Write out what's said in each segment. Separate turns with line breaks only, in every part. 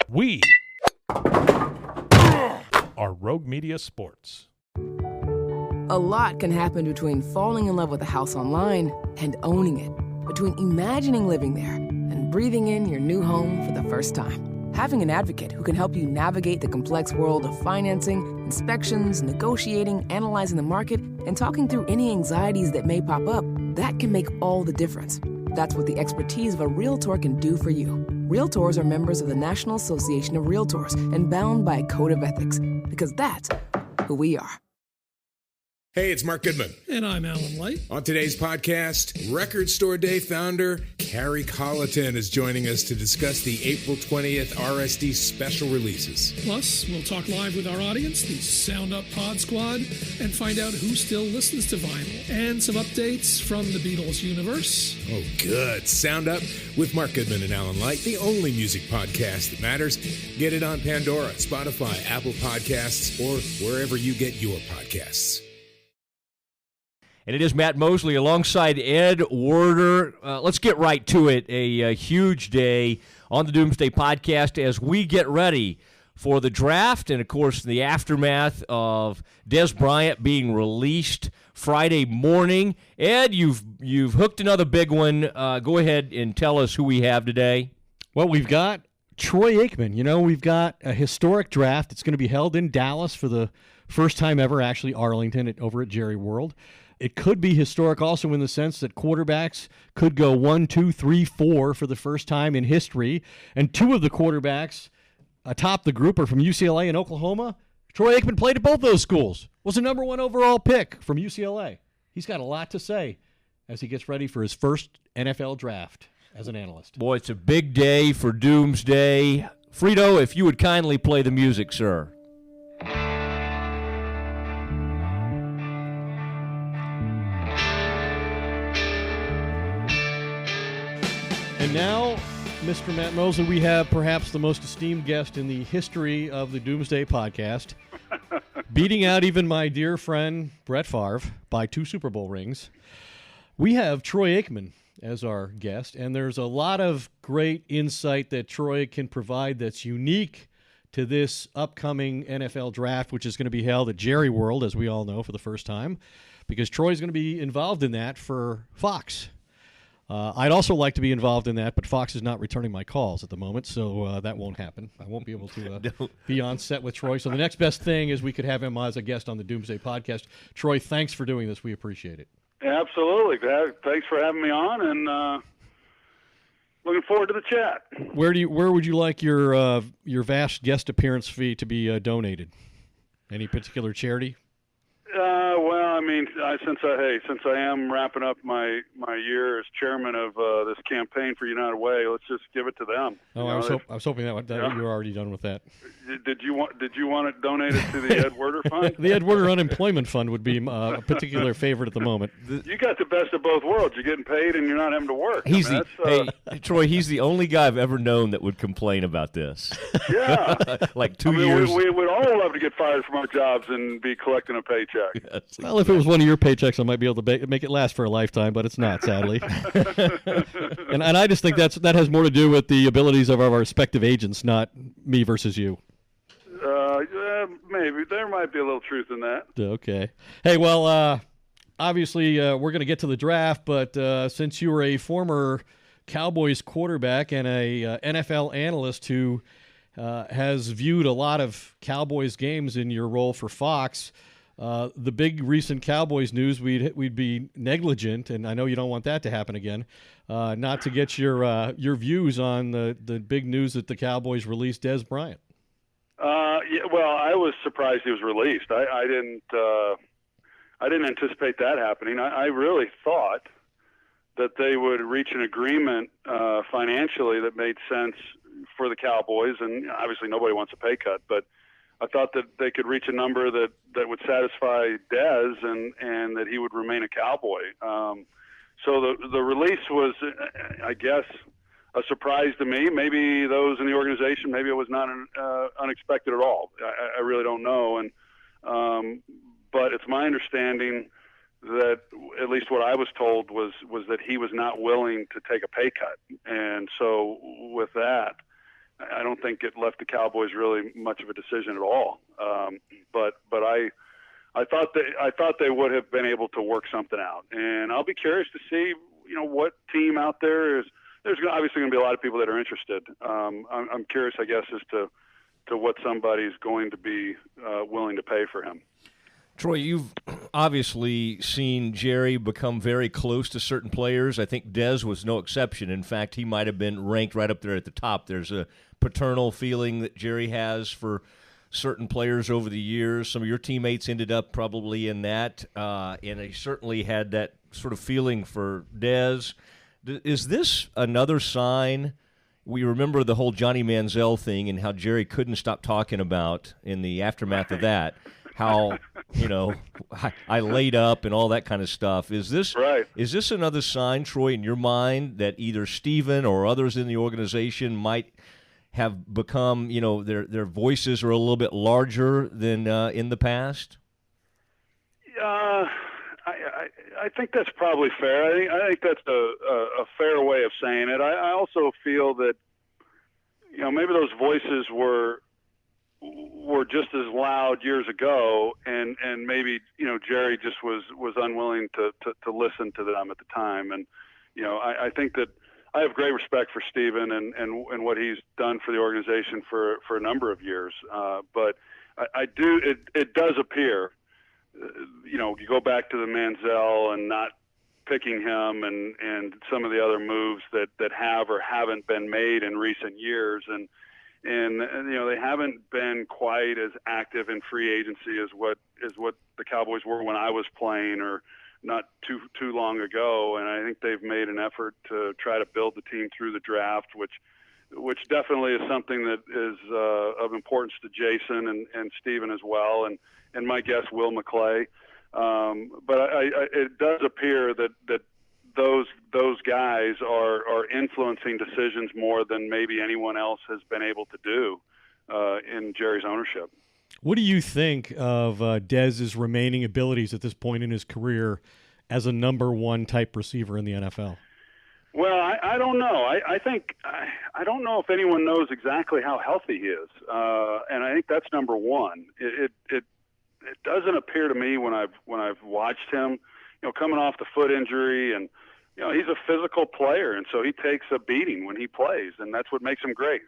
We are Rogue Media Sports.
A lot can happen between falling in love with a house online and owning it. Between imagining living there and breathing in your new home for the first time. Having an advocate who can help you navigate the complex world of financing, inspections, negotiating, analyzing the market, and talking through any anxieties that may pop up, that can make all the difference. That's what the expertise of a Realtor can do for you. Realtors are members of the National Association of Realtors and bound by a code of ethics, because that's who we are.
Hey, it's Mark Goodman.
And I'm Alan Light.
On today's podcast, Record Store Day founder Carrie Colleton is joining us to discuss the April 20th RSD special releases.
Plus, we'll talk live with our audience, the Sound Up Pod Squad, and find out who still listens to vinyl. And some updates from the Beatles universe.
Oh, good. Sound Up with Mark Goodman and Alan Light, the only music podcast that matters. Get it on Pandora, Spotify, Apple Podcasts, or wherever you get your podcasts.
And it is Matt Mosley alongside Ed Werder. Let's get right to it. A huge day on the Doomsday Podcast as we get ready for the draft and, of course, the aftermath of Dez Bryant being released Friday morning. Ed, you've hooked another big one. Go ahead and tell us who we have today.
Well, we've got Troy Aikman. You know, we've got a historic draft. It's going to be held in Dallas for the first time ever, actually Arlington over at Jerry World. It could be historic also in the sense that quarterbacks could go 1, 2, 3, 4 for the first time in history. And two of the quarterbacks atop the group are from UCLA and Oklahoma. Troy Aikman played at both those schools, was the number 1 overall pick from UCLA. He's got a lot to say as he gets ready for his first NFL draft as an analyst.
Boy, it's a big day for Doomsday. Frito, if you would kindly play the music, sir.
And now, Mr. Matt Mosley, we have perhaps the most esteemed guest in the history of the Doomsday Podcast, beating out even my dear friend Brett Favre by 2 Super Bowl rings. We have Troy Aikman as our guest, and there's a lot of great insight that Troy can provide that's unique to this upcoming NFL draft, which is going to be held at Jerry World, as we all know, for the first time, because Troy's going to be involved in that for Fox. I'd also like to be involved in that, but Fox is not returning my calls at the moment, so that won't happen. I won't be able to be on set with Troy. So the next best thing is we could have him as a guest on the Doomsday Podcast. Troy, thanks for doing this. We appreciate it.
Absolutely. Thanks for having me on, and looking forward to the chat.
Where would you like your vast guest appearance fee to be donated? Any particular charity?
Well, I mean, since I am wrapping up my year as chairman of this campaign for United Way, let's just give it to them.
Oh, I was hoping that you were already done with that.
Did you want it donated to the Ed Werder Fund?
The Ed Werder Unemployment Fund would be a particular favorite at the moment.
You got the best of both worlds. You're getting paid and you're not having to work.
Troy, he's the only guy I've ever known that would complain about this.
Yeah.
Like 2 years.
We would all love to get fired from our jobs and be collecting a paycheck.
Yes.
Well, if it was one of your paychecks, I might be able to make it last for a lifetime, but it's not, sadly. and I just think that has more to do with the abilities of our respective agents, not me versus you.
Maybe. There might be a little truth in that.
Okay. Hey, well, obviously we're going to get to the draft, but since you were a former Cowboys quarterback and a NFL analyst who has viewed a lot of Cowboys games in your role for Fox, the big recent Cowboys news, we'd be negligent, and I know you don't want that to happen again, not to get your views on the big news that the Cowboys released Dez Bryant.
Yeah, well, I was surprised he was released. I didn't anticipate that happening. I really thought that they would reach an agreement financially that made sense for the Cowboys, and obviously nobody wants a pay cut, but I thought that they could reach a number that would satisfy Dez and that he would remain a Cowboy. So the release was, I guess, a surprise to me. Maybe those in the organization, maybe it was not unexpected at all. I really don't know. But it's my understanding that at least what I was told was that he was not willing to take a pay cut. And so with that, I don't think it left the Cowboys really much of a decision at all. But I thought they would have been able to work something out, and I'll be curious to see what team out there is. There's obviously going to be a lot of people that are interested. I'm curious, I guess, as to what somebody's going to be willing to pay for him.
Troy, you've obviously seen Jerry become very close to certain players. I think Dez was no exception. In fact, he might have been ranked right up there at the top. There's a paternal feeling that Jerry has for certain players over the years. Some of your teammates ended up probably in that, and he certainly had that sort of feeling for Dez. Is this another sign? We remember the whole Johnny Manziel thing and how Jerry couldn't stop talking about in the aftermath of that, how, I laid up and all that kind of stuff. Is this another sign, Troy, in your mind that either Steven or others in the organization might have become, their voices are a little bit larger than in the past?
I think that's probably fair. I think that's a fair way of saying it. I also feel that maybe those voices were just as loud years ago, and maybe Jerry just was unwilling to listen to them at the time. And I think that I have great respect for Steven and what he's done for the organization for a number of years. But I do it does appear. You go back to the Manziel and not picking him and some of the other moves that have or haven't been made in recent years. And they haven't been quite as active in free agency as what the Cowboys were when I was playing or not too long ago. And I think they've made an effort to try to build the team through the draft, which definitely is something that is of importance to Jason and Steven as well. And my guess, Will McClay. But it does appear that those guys are influencing decisions more than maybe anyone else has been able to do in Jerry's ownership.
What do you think of Dez's remaining abilities at this point in his career as a number one type receiver in the NFL?
Well, I don't know. I think I don't know if anyone knows exactly how healthy he is, and I think that's number one. It doesn't appear to me when I've watched him, coming off the foot injury, and he's a physical player, and so he takes a beating when he plays, and that's what makes him great.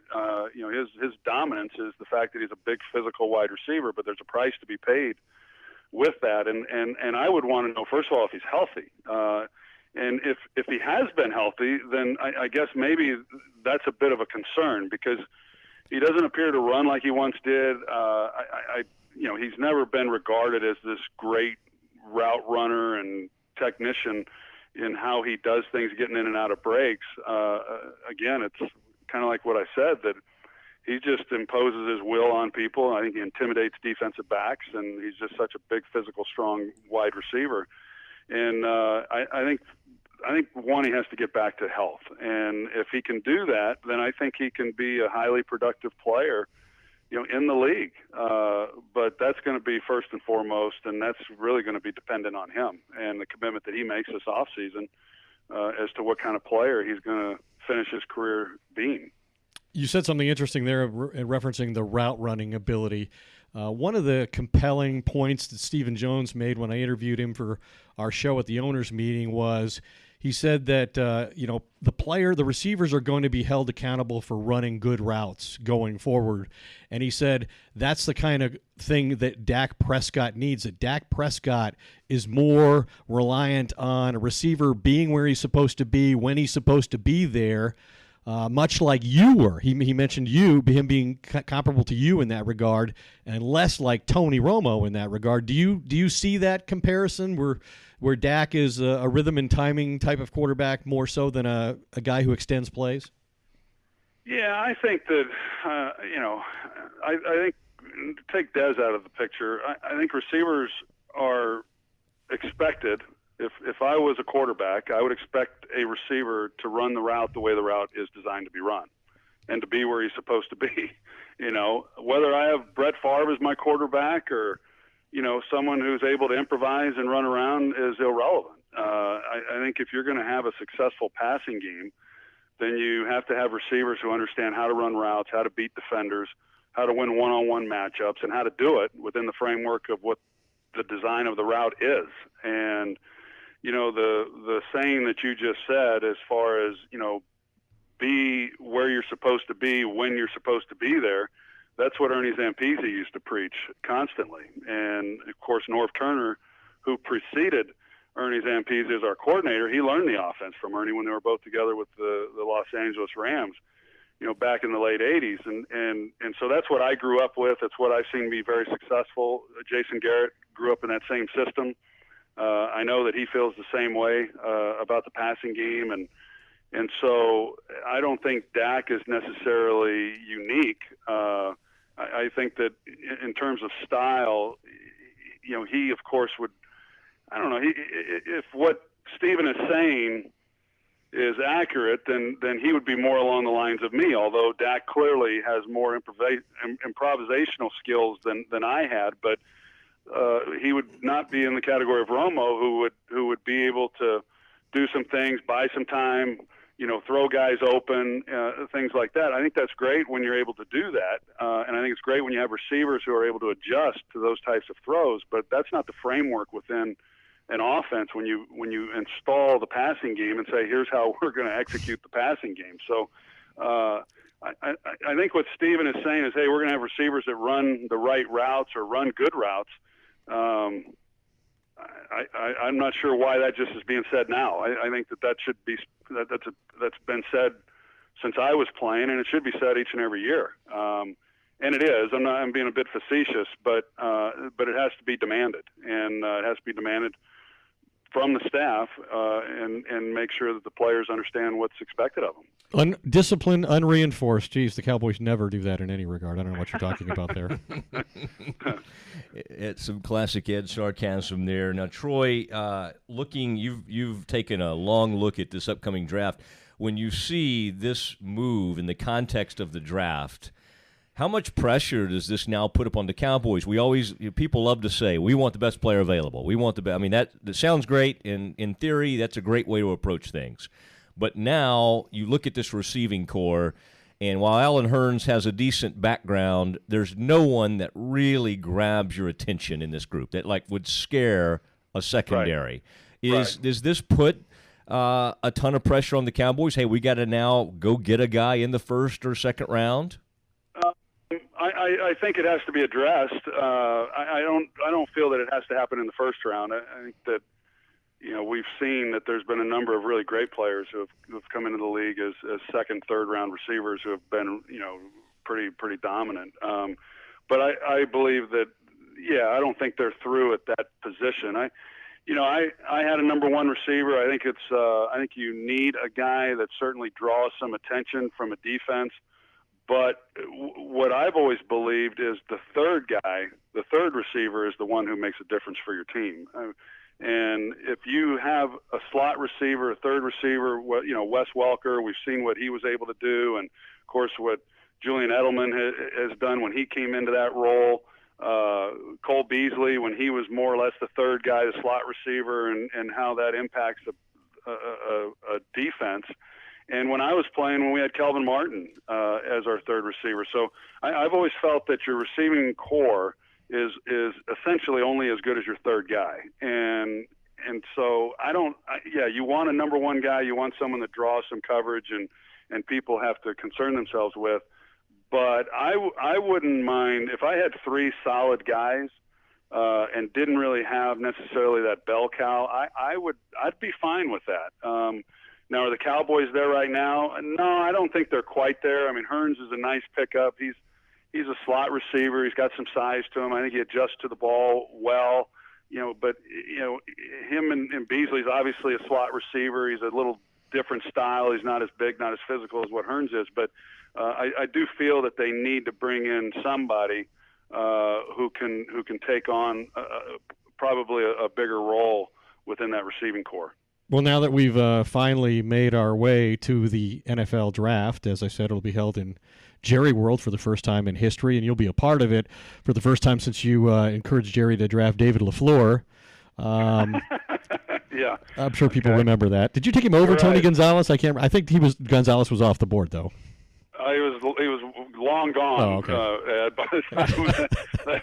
His dominance is the fact that he's a big physical wide receiver, but there's a price to be paid with that, and I would want to know, first of all, if he's healthy. And if he has been healthy, then I guess maybe that's a bit of a concern because he doesn't appear to run like he once did. He's never been regarded as this great route runner and technician in how he does things, getting in and out of breaks. Again, it's kind of like what I said, that he just imposes his will on people. I think he intimidates defensive backs, and he's just such a big, physical, strong wide receiver. And I think one, he has to get back to health, and if he can do that, then I think he can be a highly productive player, in the league. But that's going to be first and foremost, and that's really going to be dependent on him and the commitment that he makes this offseason as to what kind of player he's going to finish his career being.
You said something interesting there, referencing the route running ability. One of the compelling points that Stephen Jones made when I interviewed him for our show at the owners' meeting was he said that the receivers are going to be held accountable for running good routes going forward, and he said that's the kind of thing that Dak Prescott needs. That Dak Prescott is more reliant on a receiver being where he's supposed to be when he's supposed to be there. Much like you were. He mentioned him being comparable to you in that regard, and less like Tony Romo in that regard. Do you see that comparison where Dak is a rhythm and timing type of quarterback more so than a guy who extends plays?
Yeah, I think that I think take Dez out of the picture. I think receivers are expected. If I was a quarterback, I would expect a receiver to run the route the way the route is designed to be run and to be where he's supposed to be. Whether I have Brett Favre as my quarterback or, someone who's able to improvise and run around is irrelevant. I think if you're going to have a successful passing game, then you have to have receivers who understand how to run routes, how to beat defenders, how to win one-on-one matchups, and how to do it within the framework of what the design of the route is. And, the saying that you just said, as far as, be where you're supposed to be when you're supposed to be there, that's what Ernie Zampese used to preach constantly. And, of course, Norv Turner, who preceded Ernie Zampese as our coordinator, he learned the offense from Ernie when they were both together with the Los Angeles Rams, back in the late 80s. And so that's what I grew up with. It's what I've seen be very successful. Jason Garrett grew up in that same system. I know that he feels the same way about the passing game. And so I don't think Dak is necessarily unique. I think that in terms of style, he, of course, would – I don't know. If what Steven is saying is accurate, then he would be more along the lines of me, although Dak clearly has more improvisational skills than I had. But he would not be in the category of Romo, who would be able to do some things, buy some time, throw guys open, things like that. I think that's great when you're able to do that, and I think it's great when you have receivers who are able to adjust to those types of throws. But that's not the framework within an offense when you install the passing game and say, here's how we're going to execute the passing game. So I think what Steven is saying is, hey, we're going to have receivers that run the right routes or run good routes. I'm not sure why that just is being said now. I think that should be that's been said since I was playing, and it should be said each and every year. And it is. I'm being a bit facetious, but it has to be demanded, and it has to be demanded from the staff, and make sure that the players understand what's expected of them.
Undisciplined, unreinforced. Geez, the Cowboys never do that in any regard. I don't know what you're talking about there.
It's some classic Ed sarcasm there. Now, Troy, you've taken a long look at this upcoming draft. When you see this move in the context of the draft, how much pressure does this now put upon the Cowboys? People love to say, we want the best player available. We want the best. I mean, that sounds great. In theory, that's a great way to approach things. But now you look at this receiving core, and while Alan Hearns has a decent background, there's no one that really grabs your attention in this group that would scare a secondary.
Right.
Does this put a ton of pressure on the Cowboys? Hey, we got to now go get a guy in the first or second round?
I think it has to be addressed. I don't feel that it has to happen in the first round. I think that we've seen that there's been a number of really great players who have come into the league as second, third round receivers who have been pretty dominant. But I believe that I don't think they're through at that position. I had a number one receiver. I think I think you need a guy that certainly draws some attention from a defense. But what I've always believed is the third receiver is the one who makes a difference for your team. And if you have a slot receiver, a third receiver, Wes Welker, we've seen what he was able to do, and of course what Julian Edelman has done when he came into that role. Cole Beasley, when he was more or less the third guy, the slot receiver, and how that impacts a defense. And when I was playing, when we had Kelvin Martin as our third receiver. So I've always felt that your receiving core is essentially only as good as your third guy. And so you want a number one guy. You want someone that draws some coverage and people have to concern themselves with. But I wouldn't mind if I had three solid guys and didn't really have necessarily that bell cow. I'd be fine with that. Now, are the Cowboys there right now? No, I don't think they're quite there. I mean, Hearns is a nice pickup. He's a slot receiver. He's got some size to him. I think he adjusts to the ball well. But him and Beasley's obviously a slot receiver. He's a little different style. He's not as big, not as physical as what Hearns is. But I do feel that they need to bring in somebody who can take on probably a bigger role within that receiving core.
Well, now that we've finally made our way to the NFL draft, as I said, it'll be held in Jerry World for the first time in history, and you'll be a part of it for the first time since you encouraged Jerry to draft David LaFleur.
Yeah, Yeah.
I'm sure people remember that. Did you take him over Tony Gonzalez? I can't. I think Gonzalez was off the board though.
He was long gone.
Oh, okay.
By the time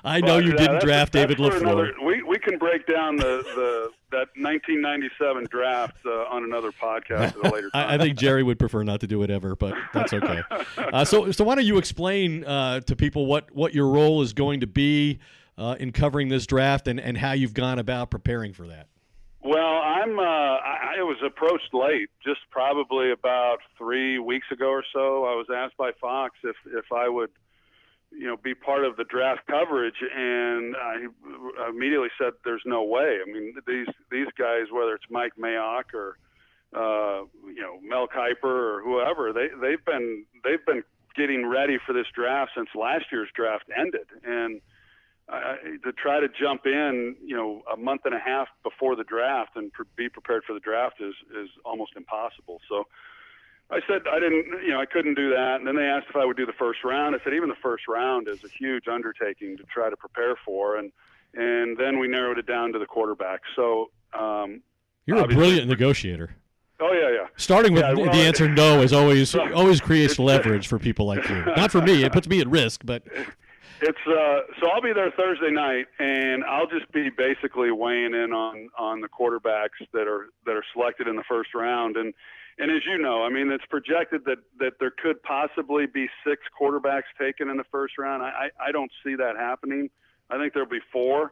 I know you didn't draft David LaFleur.
We can break down that 1997 draft on another podcast at a later time.
I think Jerry would prefer not to do it ever, but that's okay. So why don't you explain to people what your role is going to be in covering this draft and how you've gone about preparing for that?
Well, I was approached late, just probably about 3 weeks ago or so. I was asked by Fox if I would, be part of the draft coverage, and I immediately said, "There's no way." I mean, these guys, whether it's Mike Mayock or Mel Kiper or whoever, they've been getting ready for this draft since last year's draft ended, and to try to jump in, a month and a half before the draft and be prepared for the draft is almost impossible. So I said I couldn't do that. And then they asked if I would do the first round. I said even the first round is a huge undertaking to try to prepare for. And then we narrowed it down to the quarterback. So
you're a brilliant negotiator.
Oh yeah.
Starting with the answer no is always creates leverage for people like you. Not for me. It puts me at risk, but.
It's so I'll be there Thursday night, and I'll just be basically weighing in on the quarterbacks that are selected in the first round. And as you know, I mean, it's projected that there could possibly be 6 quarterbacks taken in the first round. I don't see that happening. I think there'll be 4.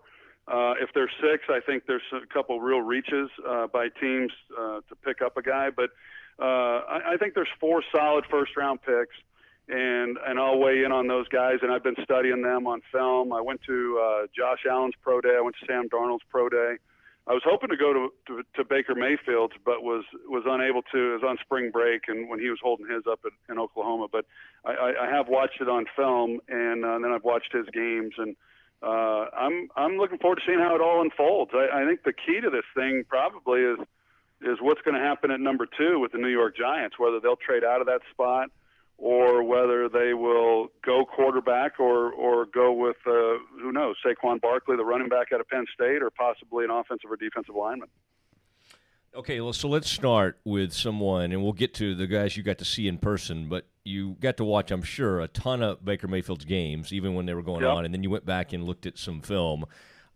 If there's 6, I think there's a couple real reaches by teams to pick up a guy. But I think there's 4 solid first-round picks. And I'll weigh in on those guys, and I've been studying them on film. I went to Josh Allen's pro day. I went to Sam Darnold's pro day. I was hoping to go to Baker Mayfield's, but was unable to. It was on spring break, and when he was holding his up in Oklahoma. But I have watched it on film, and then I've watched his games, and I'm looking forward to seeing how it all unfolds. I think the key to this thing probably is what's going to happen at number 2 with the New York Giants, whether they'll trade out of that spot, or whether they will go quarterback or go with, who knows, Saquon Barkley, the running back out of Penn State, or possibly an offensive or defensive lineman.
Okay, well, so let's start with someone, and we'll get to the guys you got to see in person, but you got to watch, I'm sure, a ton of Baker Mayfield's games, even when they were going on, and then you went back and looked at some film.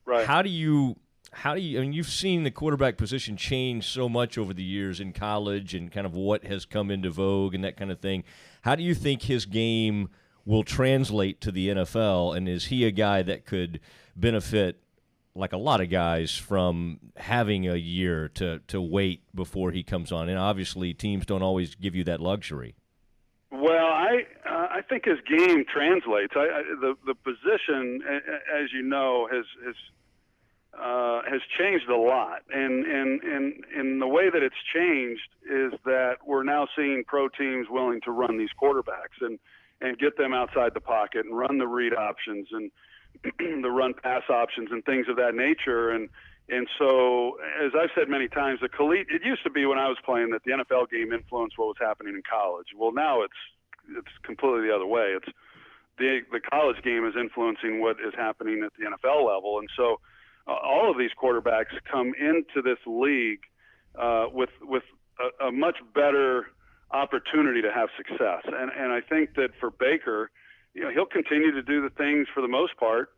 Right.
How do you I mean, you've seen the quarterback position change so much over the years in college and kind of what has come into vogue and that kind of thing. How do you think his game will translate to the NFL, and is he a guy that could benefit, like a lot of guys, from having a year to wait before he comes on? And obviously teams don't always give you that luxury.
Well, I think his game translates. The position, as you know, has changed a lot, and the way that it's changed is that we're now seeing pro teams willing to run these quarterbacks and get them outside the pocket and run the read options and the run pass options and things of that nature. And so, as I've said many times, it used to be when I was playing that the NFL game influenced what was happening in college. Well, now it's completely the other way. It's the college game is influencing what is happening at the NFL level, and so all of these quarterbacks come into this league with a much better opportunity to have success. And I think that for Baker, he'll continue to do the things for the most part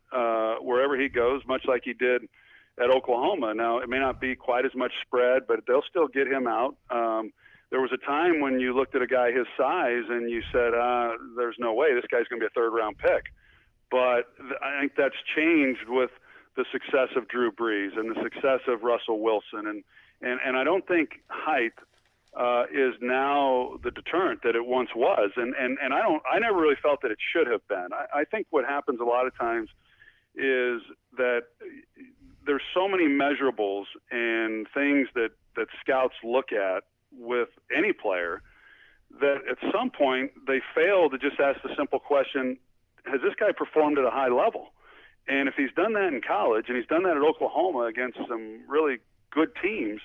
wherever he goes, much like he did at Oklahoma. Now, it may not be quite as much spread, but they'll still get him out. There was a time when you looked at a guy his size and you said, there's no way this guy's going to be a third-round pick. But I think that's changed with the success of Drew Brees and the success of Russell Wilson. And I don't think height is now the deterrent that it once was. And I never really felt that it should have been. I think what happens a lot of times is that there's so many measurables and things that scouts look at with any player that at some point they fail to just ask the simple question, has this guy performed at a high level? And if he's done that in college and he's done that at Oklahoma against some really good teams,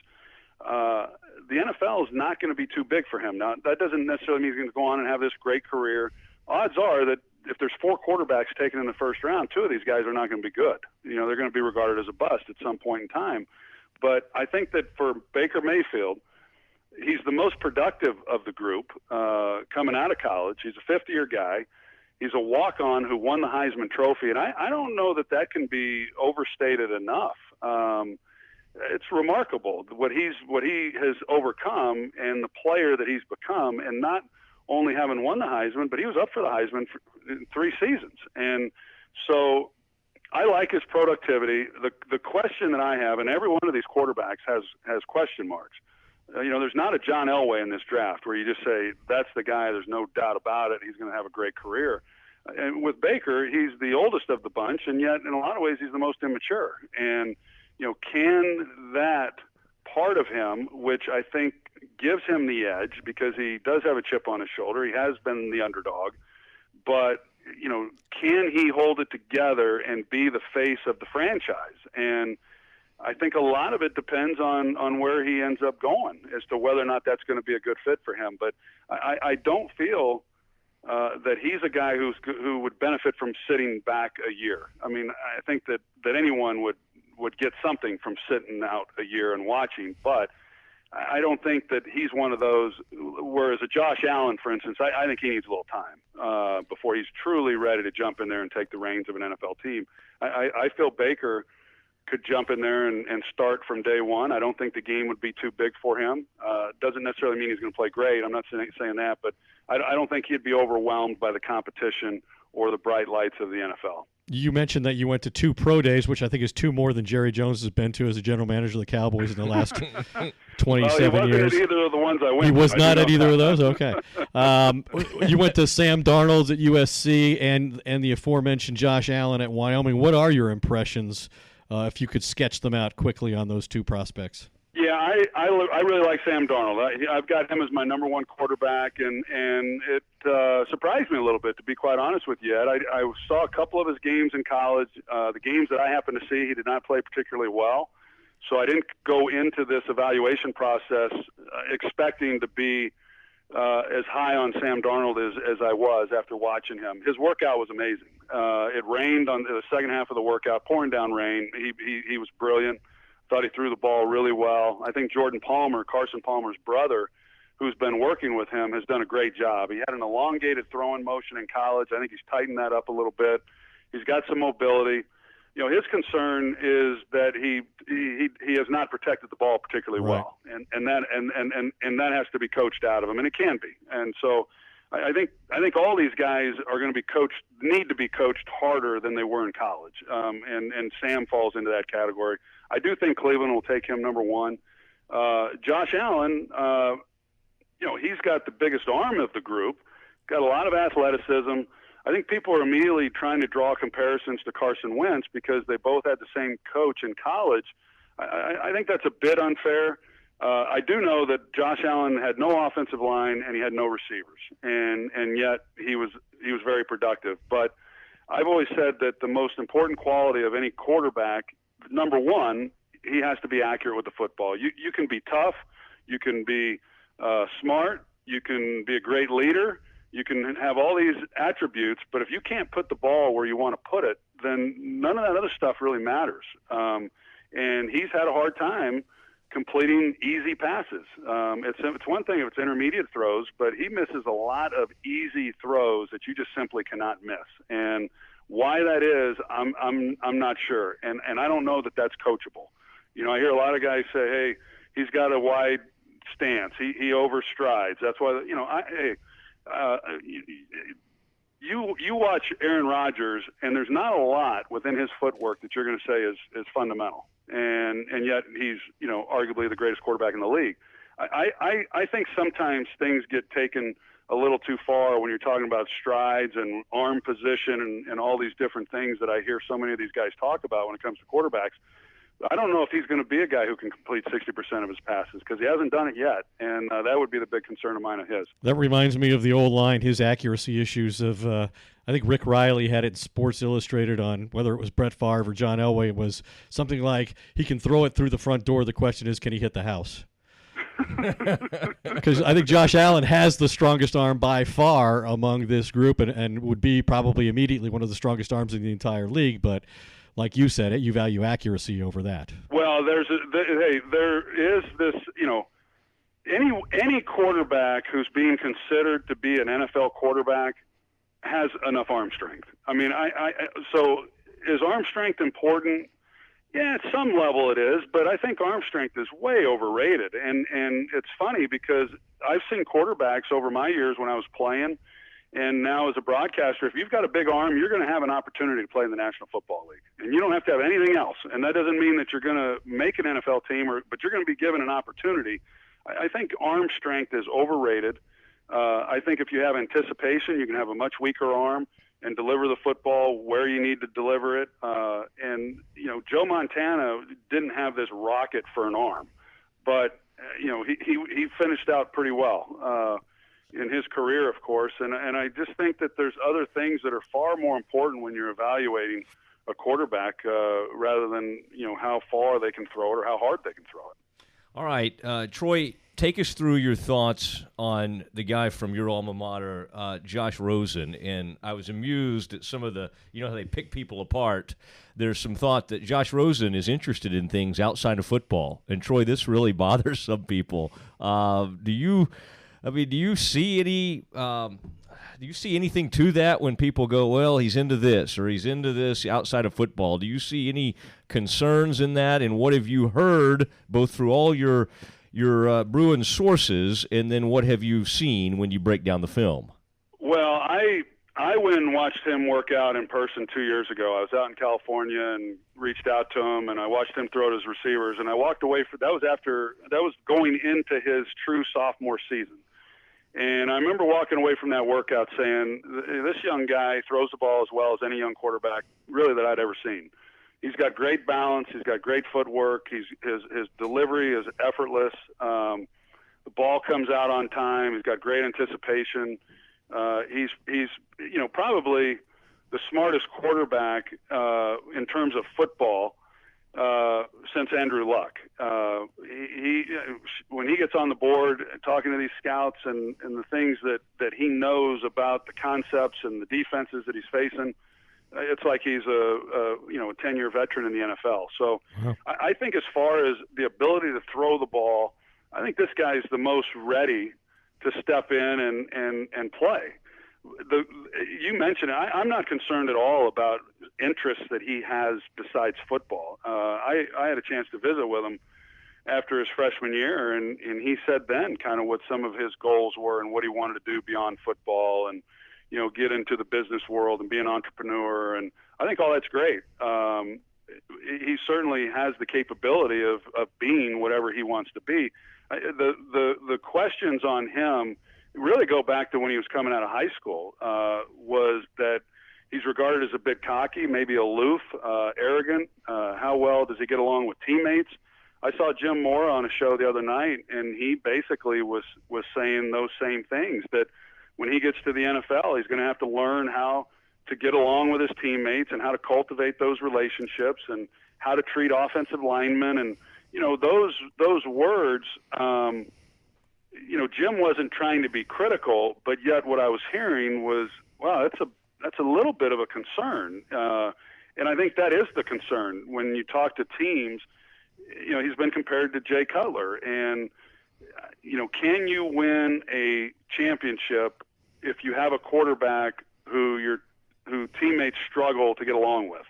the NFL is not going to be too big for him. Now, that doesn't necessarily mean he's going to go on and have this great career. Odds are that if there's 4 quarterbacks taken in the first round, 2 of these guys are not going to be good. They're going to be regarded as a bust at some point in time. But I think that for Baker Mayfield, he's the most productive of the group coming out of college. He's a fifth-year guy. He's a walk-on who won the Heisman Trophy, and I don't know that that can be overstated enough. It's remarkable what he has overcome and the player that he's become, and not only having won the Heisman, but he was up for the Heisman in 3 seasons. And so I like his productivity. The question that I have, and every one of these quarterbacks has question marks. There's not a John Elway in this draft where you just say, that's the guy, there's no doubt about it, he's going to have a great career. And with Baker, he's the oldest of the bunch, and yet in a lot of ways he's the most immature. And, can that part of him, which I think gives him the edge because he does have a chip on his shoulder, he has been the underdog, but, can he hold it together and be the face of the franchise? And I think a lot of it depends on where he ends up going as to whether or not that's going to be a good fit for him. But I don't feel that he's a guy who would benefit from sitting back a year. I mean, I think that anyone would get something from sitting out a year and watching, but I don't think that he's one of those, whereas a Josh Allen, for instance, I think he needs a little time before he's truly ready to jump in there and take the reins of an NFL team. I feel Baker could jump in there and start from day one. I don't think the game would be too big for him. Doesn't necessarily mean he's going to play great. I'm not saying that, but I don't think he'd be overwhelmed by the competition or the bright lights of the NFL.
You mentioned that you went to 2 pro days, which I think is 2 more than Jerry Jones has been to as a general manager of the Cowboys in the last 27 years.
He wasn't at either of the ones I went to.
He was not at either of those? Okay. You went to Sam Darnold's at USC and the aforementioned Josh Allen at Wyoming. What are your impressions, if you could sketch them out quickly on those 2 prospects?
Yeah, I really like Sam Darnold. I've got him as my number 1 quarterback, and it surprised me a little bit, to be quite honest with you, Ed. I saw a couple of his games in college. The games that I happened to see, he did not play particularly well. So I didn't go into this evaluation process expecting to be as high on Sam Darnold as I was after watching him. His workout was amazing. It rained on the second half of the workout, pouring down rain. He was brilliant. Thought he threw the ball really well. I think Jordan Palmer, Carson Palmer's brother, who's been working with him, has done a great job. He had an elongated throwing motion in college. I think he's tightened that up a little bit. He's got some mobility. His concern is that he has not protected the ball particularly well, and that has to be coached out of him, and it can be. And so I think all these guys are going to be need to be coached harder than they were in college, and Sam falls into that category. I do think Cleveland will take him number 1. Josh Allen, he's got the biggest arm of the group, got a lot of athleticism. I think people are immediately trying to draw comparisons to Carson Wentz because they both had the same coach in college. I think that's a bit unfair. I do know that Josh Allen had no offensive line and he had no receivers, and yet he was very productive. But I've always said that the most important quality of any quarterback, number 1, he has to be accurate with the football. You can be tough, you can be smart, you can be a great leader, you can have all these attributes, but if you can't put the ball where you want to put it, then none of that other stuff really matters. And he's had a hard time completing easy passes. It's one thing if it's intermediate throws, but he misses a lot of easy throws that you just simply cannot miss. And why that is, I'm not sure, and I don't know that that's coachable. I hear a lot of guys say, "Hey, he's got a wide stance. He overstrides." That's why you watch Aaron Rodgers, and there's not a lot within his footwork that you're going to say is fundamental, and yet he's arguably the greatest quarterback in the league. I think sometimes things get taken a little too far when you're talking about strides and arm position and all these different things that I hear so many of these guys talk about when it comes to quarterbacks. I don't know if he's going to be a guy who can complete 60% of his passes because he hasn't done it yet, and that would be the big concern of mine of his.
That reminds me of the old line, his accuracy issues of I think Rick Riley had it in Sports Illustrated on whether it was Brett Favre or John Elway. It was something like, he can throw it through the front door. The question is, can he hit the house? Because I think Josh Allen has the strongest arm by far among this group and would be probably immediately one of the strongest arms in the entire league, but like you said, you value accuracy over that.
Well, Well, there is this, any quarterback who's being considered to be an NFL quarterback has enough arm strength. I mean, so is arm strength important? Yeah, at some level it is, but I think arm strength is way overrated. And it's funny because I've seen quarterbacks over my years when I was playing and now as a broadcaster, if you've got a big arm, you're going to have an opportunity to play in the National Football League. And you don't have to have anything else. And that doesn't mean that you're going to make an NFL team, but you're going to be given an opportunity. I think arm strength is overrated. I think if you have anticipation, you can have a much weaker arm and deliver the football where you need to deliver it. And Joe Montana didn't have this rocket for an arm, but he finished out pretty well in his career, of course. And I just think that there's other things that are far more important when you're evaluating a quarterback rather than how far they can throw it or how hard they can throw it.
All right, Troy, take us through your thoughts on the guy from your alma mater, Josh Rosen. And I was amused at some of the, how they pick people apart. There's some thought that Josh Rosen is interested in things outside of football. And, Troy, this really bothers some people. Do you see anything to that when people go, well, he's into this or he's into this outside of football? Do you see any concerns in that? And what have you heard both through all your Bruin sources, and then what have you seen when you break down the film?
Well, I went and watched him work out in person 2 years ago. I was out in California and reached out to him, and I watched him throw to his receivers. And I walked away that was going into his true sophomore season. And I remember walking away from that workout saying, this young guy throws the ball as well as any young quarterback really that I'd ever seen. He's got great balance. He's got great footwork. His delivery is effortless. The ball comes out on time. He's got great anticipation. He's probably the smartest quarterback in terms of football since Andrew Luck. When he gets on the board talking to these scouts and the things that he knows about the concepts and the defenses that he's facing, it's like he's a 10-year veteran in the NFL. So I think as far as the ability to throw the ball, I think this guy's the most ready to step in and play. You mentioned it. I'm not concerned at all about interests that he has besides football. I had a chance to visit with him after his freshman year, and he said then kind of what some of his goals were and what he wanted to do beyond football and, get into the business world and be an entrepreneur. And I think all that's great. He certainly has the capability of being whatever he wants to be. The questions on him really go back to when he was coming out of high school, was that he's regarded as a bit cocky, maybe aloof, arrogant. How well does he get along with teammates? I saw Jim Moore on a show the other night, and he basically was saying those same things, that when he gets to the NFL, he's going to have to learn how to get along with his teammates and how to cultivate those relationships and how to treat offensive linemen. And, those words, Jim wasn't trying to be critical, but yet what I was hearing was, wow, that's a little bit of a concern. And I think that is the concern when you talk to teams. He's been compared to Jay Cutler, and can you win a championship if you have a quarterback who teammates struggle to get along with?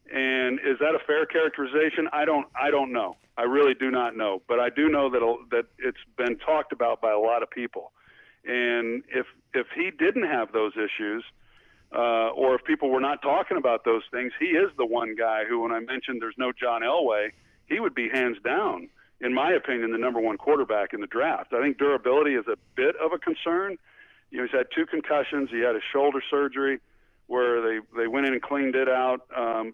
And is that a fair characterization? I don't know. I really do not know, but I do know that it's been talked about by a lot of people. And if he didn't have those issues, or if people were not talking about those things, he is the one guy who, when I mentioned there's no John Elway, he would be hands down, in my opinion, the number one quarterback in the draft. I think durability is a bit of a concern. He's had 2 concussions. He had a shoulder surgery where they went in and cleaned it out.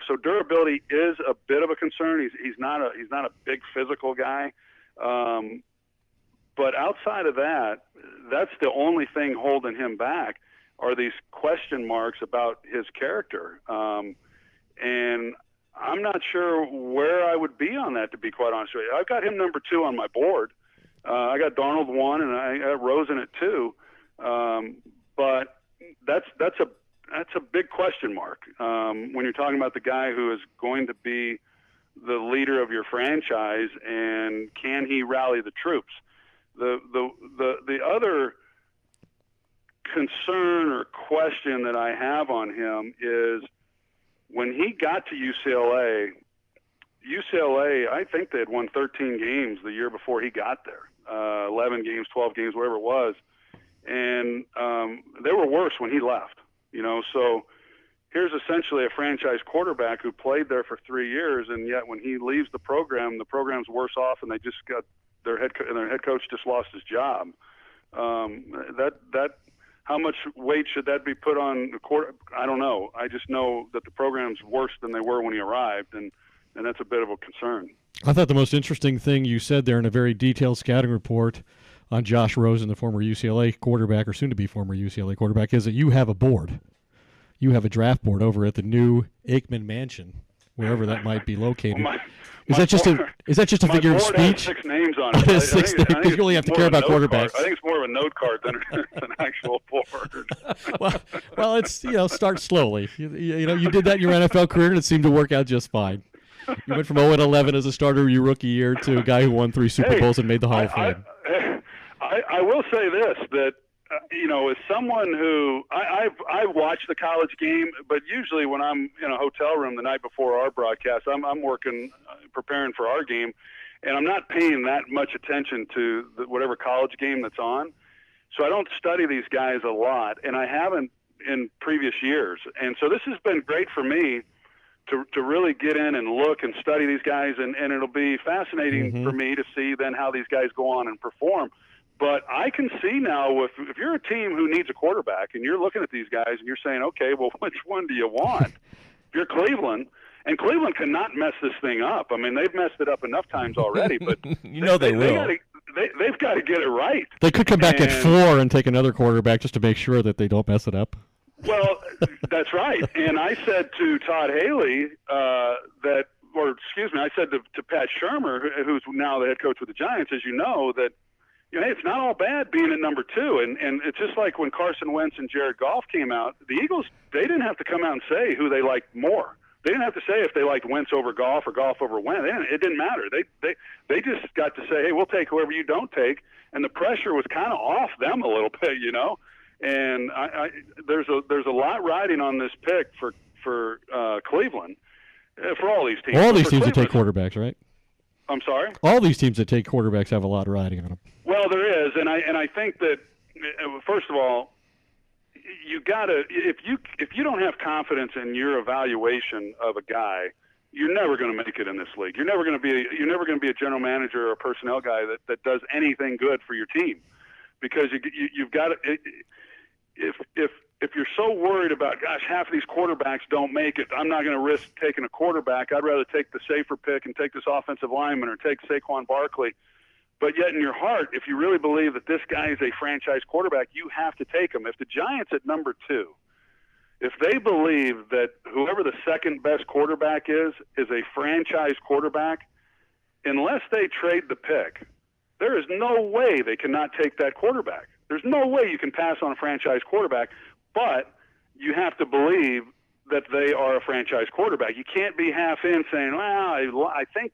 So durability is a bit of a concern. He's not a big physical guy. But outside of that, that's the only thing holding him back are these question marks about his character. And I'm not sure where I would be on that, to be quite honest with you. I've got him number 2 on my board. I got Darnold 1 and I got Rosen at 2. But that's a big question mark when you're talking about the guy who is going to be the leader of your franchise, and can he rally the troops? The other concern or question that I have on him is when he got to UCLA, I think they had won 13 games the year before he got there, 11 games, 12 games, whatever it was. And they were worse when he left, so here's essentially a franchise quarterback who played there for 3 years, and yet when he leaves the program's worse off, and they just got their head coach just lost his job. That how much weight should that be put on the quarter? I don't know. I just know that the program's worse than they were when he arrived, and that's a bit of a concern.
I thought the most interesting thing you said there in a very detailed scouting report on Josh Rosen, the former UCLA quarterback, or soon-to-be former UCLA quarterback, is that you have a board. You have a draft board over at the new Aikman mansion, wherever that might be located. Is that just a figure of speech?
My board has 6 names on it. I think
you really have to care about quarterbacks.
I think it's more of a note card than an actual board.
well, it's start slowly. You did that in your NFL career, and it seemed to work out just fine. You went from 0-11 as a starter your rookie year to a guy who won 3 Super Bowls and made the Hall of Fame.
I will say this, that as someone who I've watched the college game, but usually when I'm in a hotel room the night before our broadcast, I'm working, preparing for our game, and I'm not paying that much attention to whatever college game that's on. So I don't study these guys a lot, and I haven't in previous years. And so this has been great for me to really get in and look and study these guys, and it'll be fascinating for me to see then how these guys go on and perform. But I can see now if you're a team who needs a quarterback and you're looking at these guys and you're saying, okay, well, which one do you want? If you're Cleveland, and Cleveland cannot mess this thing up. I mean, they've messed it up enough times already, but
they will.
They've got to get it right.
They could come back at 4 and take another quarterback just to make sure that they don't mess it up.
Well, that's right. And I said to Todd Haley I said to Pat Shurmur, who's now the head coach with the Giants, as you know, that hey, it's not all bad being at number 2. And it's just like when Carson Wentz and Jared Goff came out, the Eagles, they didn't have to come out and say who they liked more. They didn't have to say if they liked Wentz over Goff or Goff over Wentz. It didn't matter. They just got to say, hey, we'll take whoever you don't take. And the pressure was kind of off them a little bit, And there's a lot riding on this pick for Cleveland, for all these teams.
All these teams that take quarterbacks, right?
I'm sorry?
All these teams that take quarterbacks have a lot riding on them.
Well, there is, and I think that first of all, you gotta if you don't have confidence in your evaluation of a guy, you're never going to make it in this league. You're never going to be a general manager or a personnel guy that does anything good for your team, because you've got to. If you're so worried about, gosh, half of these quarterbacks don't make it, I'm not going to risk taking a quarterback. I'd rather take the safer pick and take this offensive lineman or take Saquon Barkley. But yet in your heart, if you really believe that this guy is a franchise quarterback, you have to take him. If the Giants at number 2, if they believe that whoever the second best quarterback is a franchise quarterback, unless they trade the pick, there is no way they cannot take that quarterback. There's no way you can pass on a franchise quarterback, but you have to believe that they are a franchise quarterback. You can't be half in saying, well, I think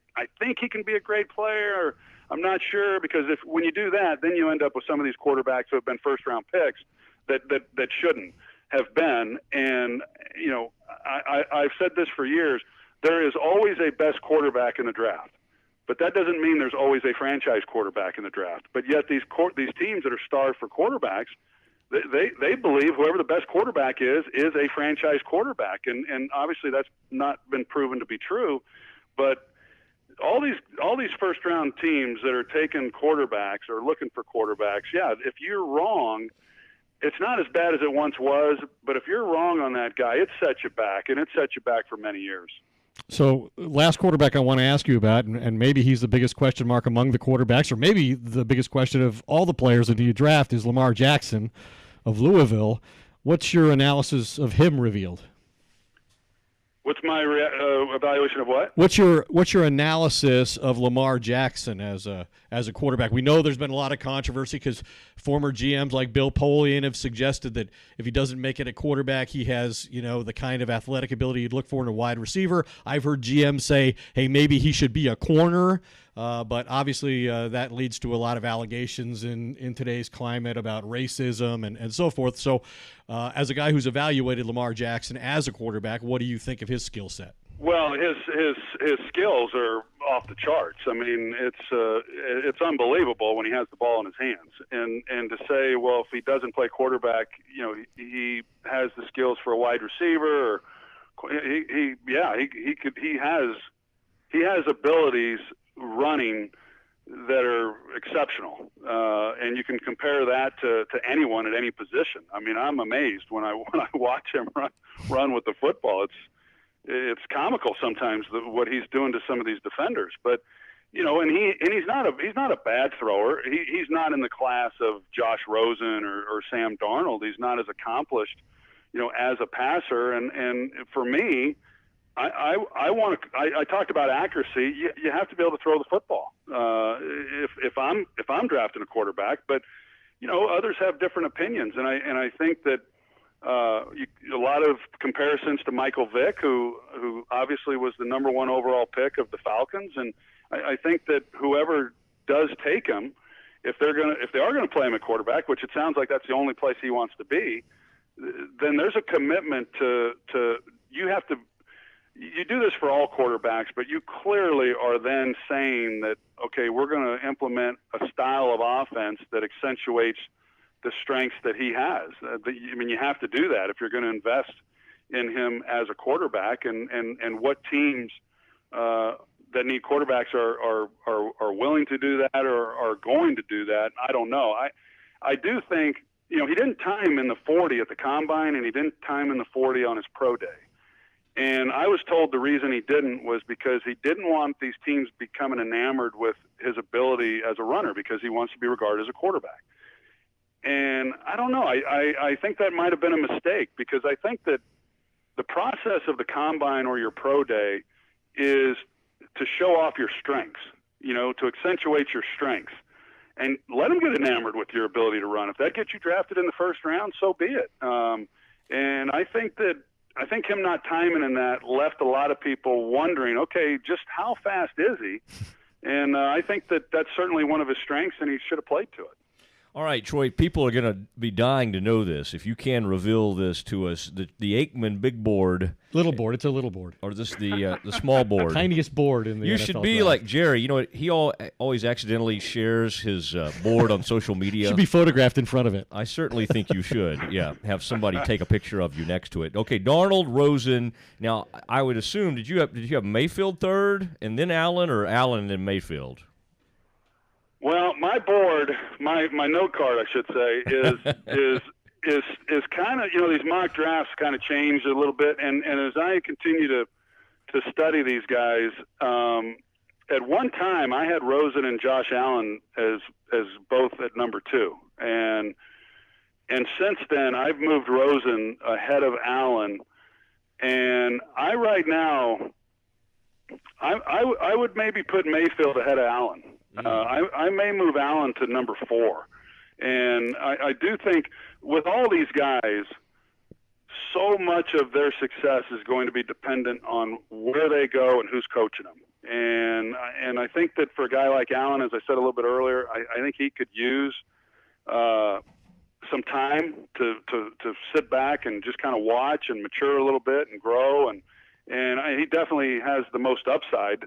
he can be a great player, or I'm not sure, because when you do that, then you end up with some of these quarterbacks who have been first-round picks that shouldn't have been. And, I've said this for years, there is always a best quarterback in the draft. But that doesn't mean there's always a franchise quarterback in the draft. But yet these teams that are starved for quarterbacks, they believe whoever the best quarterback is a franchise quarterback. And obviously that's not been proven to be true. But all these first-round teams that are taking quarterbacks or looking for quarterbacks, yeah, if you're wrong, it's not as bad as it once was. But if you're wrong on that guy, it sets you back, and it sets you back for many years.
So last quarterback I want to ask you about, and maybe he's the biggest question mark among the quarterbacks, or maybe the biggest question of all the players that you draft, is Lamar Jackson of Louisville. What's your analysis of him revealed?
What's my evaluation of what?
What's your analysis of Lamar Jackson as a quarterback? We know there's been a lot of controversy because former GMs like Bill Polian have suggested that if he doesn't make it at quarterback, he has the kind of athletic ability you'd look for in a wide receiver. I've heard GMs say, hey, maybe he should be a corner. But obviously that leads to a lot of allegations in today's climate about racism and so forth. So as a guy who's evaluated Lamar Jackson as a quarterback, what do you think of his skill set?
Well, his skills are off the charts. I mean, it's unbelievable when he has the ball in his hands. And to say, well, if he doesn't play quarterback, he has the skills for a wide receiver. Or he has abilities running that are exceptional, and you can compare that to anyone at any position. I mean, I'm amazed when I watch him run with the football. It's comical sometimes what he's doing to some of these defenders. But and he's not a bad thrower. He's not in the class of Josh Rosen or Sam Darnold. He's not as accomplished, as a passer. And for me, I talked about accuracy. You have to be able to throw the football. If I'm drafting a quarterback, but others have different opinions, and I think that a lot of comparisons to Michael Vick, who obviously was the number 1 overall pick of the Falcons, and I think that whoever does take him, if they are going to play him at quarterback, which it sounds like that's the only place he wants to be, then there's a commitment to you have to. You do this for all quarterbacks, but you clearly are then saying that, okay, we're going to implement a style of offense that accentuates the strengths that he has. I mean, you have to do that if you're going to invest in him as a quarterback. And what teams that need quarterbacks are willing to do that or are going to do that, I don't know. I do think, he didn't time in the 40 at the Combine, and he didn't time in the 40 on his pro day. And I was told the reason he didn't was because he didn't want these teams becoming enamored with his ability as a runner, because he wants to be regarded as a quarterback. And I don't know. I think that might have been a mistake, because I think that the process of the Combine or your pro day is to show off your strengths, to accentuate your strengths. And let them get enamored with your ability to run. If that gets you drafted in the first round, so be it. And I think him not timing in that left a lot of people wondering, okay, just how fast is he? And I think that's certainly one of his strengths, and he should have played to it.
All right, Troy, people are going to be dying to know this. If you can reveal this to us, the Aikman big board.
Little board. It's a little board.
Or this the small board.
Tiniest board in the
You
NFL
should be
draft.
like Jerry. He always accidentally shares his board on social media.
Should be photographed in front of it.
I certainly think you should. Yeah, have somebody take a picture of you next to it. Okay, Darnold, Rosen. Now, I would assume, did you have Mayfield third, and then Allen, or Allen and then Mayfield?
Well, my board, my note card, I should say, is kind of, these mock drafts kind of changed a little bit, and as I continue to study these guys, at one time I had Rosen and Josh Allen as both at number 2, and since then I've moved Rosen ahead of Allen, and right now I would maybe put Mayfield ahead of Allen. I may move Allen to number 4. And I do think with all these guys, so much of their success is going to be dependent on where they go and who's coaching them. And I think that for a guy like Allen, as I said a little bit earlier, I think he could use some time to sit back and just kind of watch and mature a little bit and grow. And he definitely has the most upside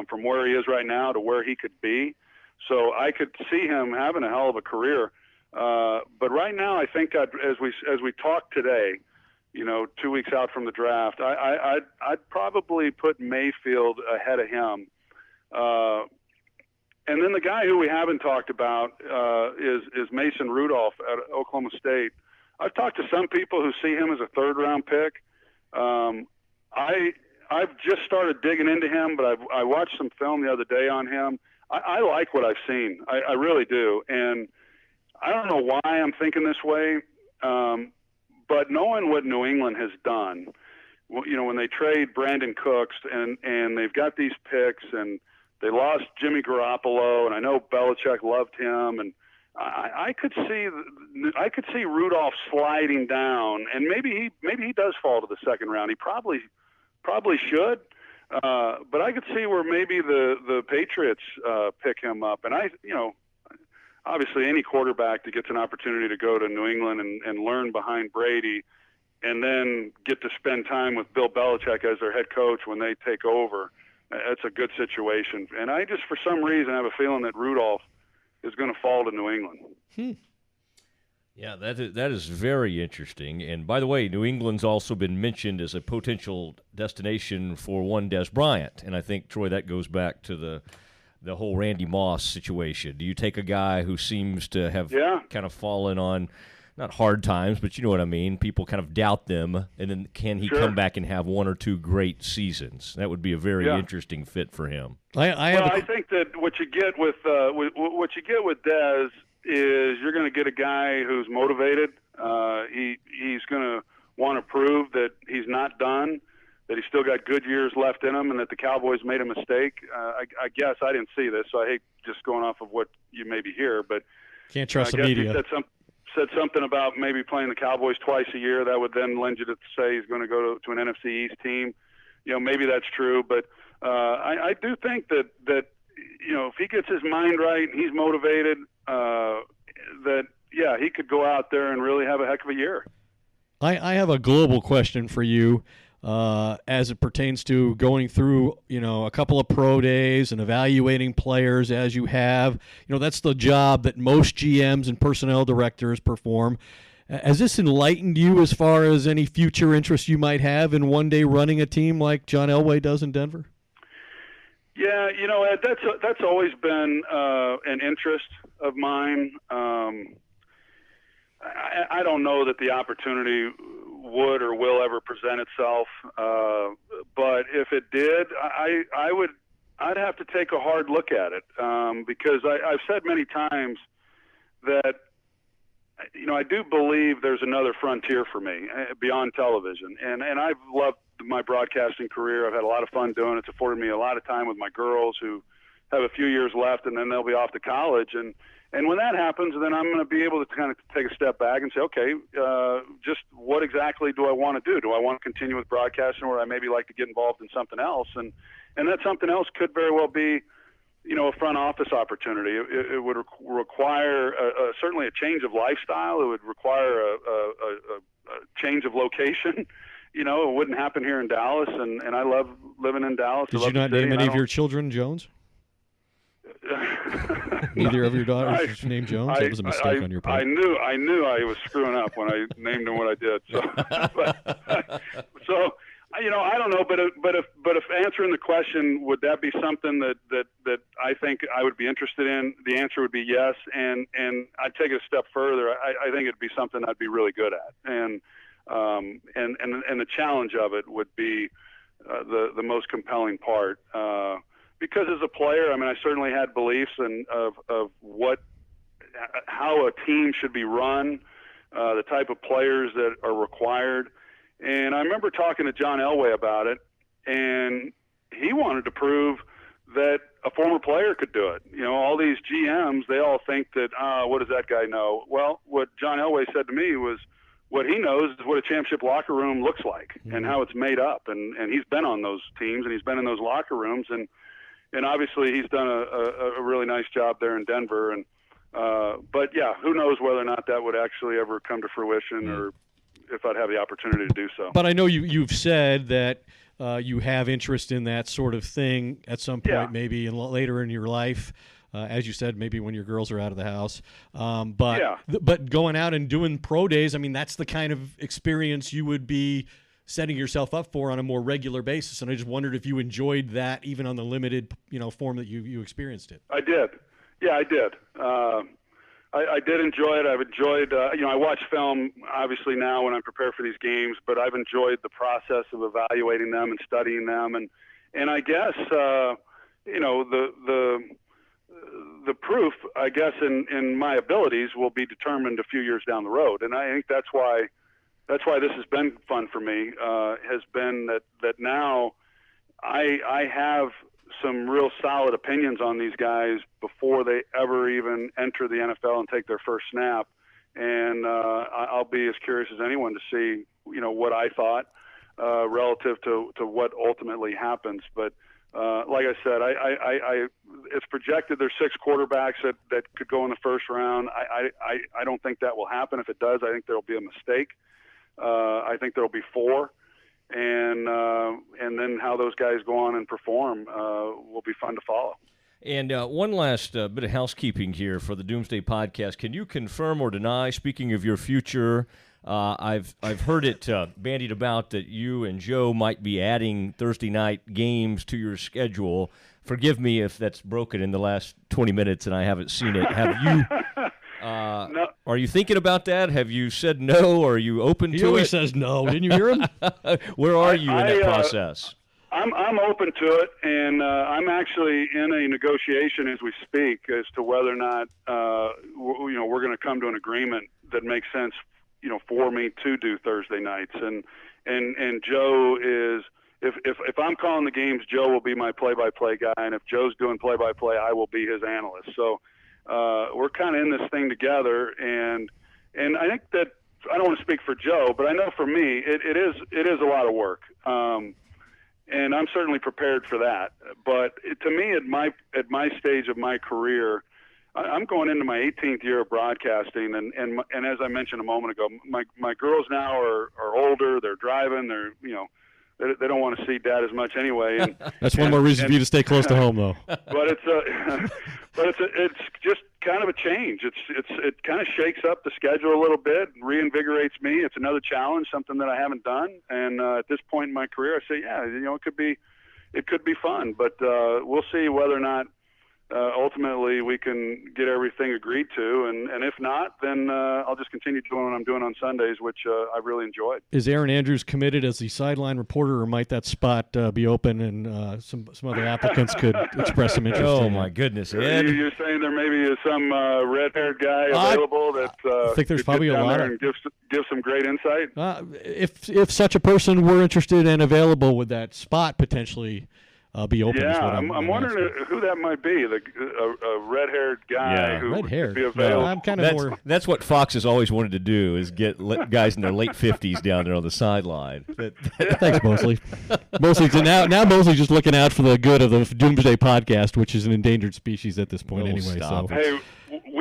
from where he is right now to where he could be. So I could see him having a hell of a career. But right now, I think as we talk today, 2 weeks out from the draft, I'd probably put Mayfield ahead of him. And then the guy who we haven't talked about is Mason Rudolph at Oklahoma State. I've talked to some people who see him as a third-round pick. I've just started digging into him, but I watched some film the other day on him. I like what I've seen. I really do. And I don't know why I'm thinking this way, but knowing what New England has done when they trade Brandon Cooks and they've got these picks and they lost Jimmy Garoppolo, and I know Belichick loved him, and I could see Rudolph sliding down, and maybe he does fall to the second round. He probably should, but I could see where maybe the Patriots pick him up, and obviously any quarterback that gets an opportunity to go to New England and learn behind Brady, and then get to spend time with Bill Belichick as their head coach when they take over, that's a good situation. And I just, for some reason, have a feeling that Rudolph is going to fall to New England.
Yeah, that is very interesting. And by the way, New England's also been mentioned as a potential destination for one Dez Bryant. And I think, Troy, that goes back to the whole Randy Moss situation. Do you take a guy who seems to have kind of fallen on, not hard times, but you know what I mean? People kind of doubt them, and then can he come back and have one or two great seasons? That would be a very interesting fit for him.
I think that what you get with Dez is you're going to get a guy who's motivated. He's going to want to prove that he's not done, that he's still got good years left in him, and that the Cowboys made a mistake. I guess I didn't see this, so I hate just going off of what you maybe hear, but
can't trust the media.
He said something about maybe playing the Cowboys twice a year. That would then lend you to say he's going to go to an NFC East team. Maybe that's true, but I do think that if he gets his mind right and he's motivated, he could go out there and really have a heck of a year.
I have a global question for you as it pertains to going through, a couple of pro days and evaluating players as you have. That's the job that most GMs and personnel directors perform. Has this enlightened you as far as any future interest you might have in one day running a team like John Elway does in Denver?
Yeah, Ed, that's always been an interest of mine. I don't know that the opportunity would or will ever present itself, but if it did, I'd have to take a hard look at it because I've said many times that I do believe there's another frontier for me beyond television, and I've loved my broadcasting career. I've had a lot of fun doing it. It's afforded me a lot of time with my girls who have a few years left, and then they'll be off to college. And when that happens, then I'm going to be able to kind of take a step back and say, okay, just what exactly do I want to do? Do I want to continue with broadcasting, or I maybe like to get involved in something else? And that something else could very well be, a front office opportunity. It would require certainly a change of lifestyle. It would require a change of location. It wouldn't happen here in Dallas, and I love living in Dallas.
Did you not name any of your children Jones? Neither of your daughters named Jones? That was a mistake on your part.
I knew I was screwing up when I named him what I did. So, I don't know, but if answering the question, would that be something that I think I would be interested in? The answer would be yes, and I'd take it a step further. I think it'd be something I'd be really good at, and the challenge of it would be the most compelling part. Because as a player, I certainly had beliefs of how a team should be run, the type of players that are required. And I remember talking to John Elway about it, and he wanted to prove that a former player could do it. All these GMs, they all think that, what does that guy know? Well, what John Elway said to me was, what he knows is what a championship locker room looks like and how it's made up. And he's been on those teams, and he's been in those locker rooms, and obviously he's done a really nice job there in Denver. And but yeah, who knows whether or not that would actually ever come to fruition, or if I'd have the opportunity to do so.
But I know you've said that you have interest in that sort of thing at some point, maybe later in your life. As you said, maybe when your girls are out of the house. But going out and doing pro days, that's the kind of experience you would be setting yourself up for on a more regular basis. And I just wondered if you enjoyed that, even on the limited, form that you experienced it.
I did. Yeah, I did. I did enjoy it. I've enjoyed, I watch film obviously now when I prepare for these games, but I've enjoyed the process of evaluating them and studying them. And I guess, the proof, I guess, in my abilities will be determined a few years down the road. And I think that's why that's why this has been fun for me, has been that now I have some real solid opinions on these guys before they ever even enter the NFL and take their first snap. And I'll be as curious as anyone to see, what I thought relative to what ultimately happens. But like I said, I it's projected there's 6 quarterbacks that could go in the first round. I don't think that will happen. If it does, I think there'll be a mistake. I think there'll be 4. And then how those guys go on and perform will be fun to follow.
And one last bit of housekeeping here for the Doomsday Podcast. Can you confirm or deny, speaking of your future, I've heard it bandied about that you and Joe might be adding Thursday night games to your schedule. Forgive me if that's broken in the last 20 minutes and I haven't seen it. Have you? No. Are you thinking about that? Have you said no? Or are you open to it?
He always says no. Didn't you hear him?
Where are you in that process?
I'm open to it, and I'm actually in a negotiation as we speak as to whether or not we're going to come to an agreement that makes sense, for me to do Thursday nights. And Joe is, if I'm calling the games, Joe will be my play-by-play guy, and if Joe's doing play-by-play, I will be his analyst. So we're kind of in this thing together, and I think that I don't want to speak for Joe, but I know for me it is a lot of work. And I'm certainly prepared for that. But to me, at my stage of my career, I'm going into my 18th year of broadcasting, and as I mentioned a moment ago, my girls now are older. They're driving. They don't want to see Dad as much anyway. And,
that's one more reason for you to stay close to home, though.
But it's just kind of a change. It kind of shakes up the schedule a little bit, reinvigorates me. It's another challenge, something that I haven't done. And at this point in my career, I say, it could be fun. But we'll see whether or not ultimately we can get everything agreed to, and if not, then I'll just continue doing what I'm doing on Sundays, which I really enjoyed.
Is Aaron Andrews committed as the sideline reporter, or might that spot be open and some other applicants could express some interest?
Oh my goodness, Ed!
You're saying there maybe is some red-haired guy available that
I think there's probably a lot
and give some great insight.
If such a person were interested and available, would that spot potentially be open?
Yeah, I'm wondering who that might be. A red-haired guy who would be available.
I'm kind of more.
That's what Fox has always wanted to do, is get guys in their late 50s down there on the sideline.
Thanks, Mosley. Now Mosley's just looking out for the good of the Doomsday Podcast, which is an endangered species at this point anyway. So.
Hey,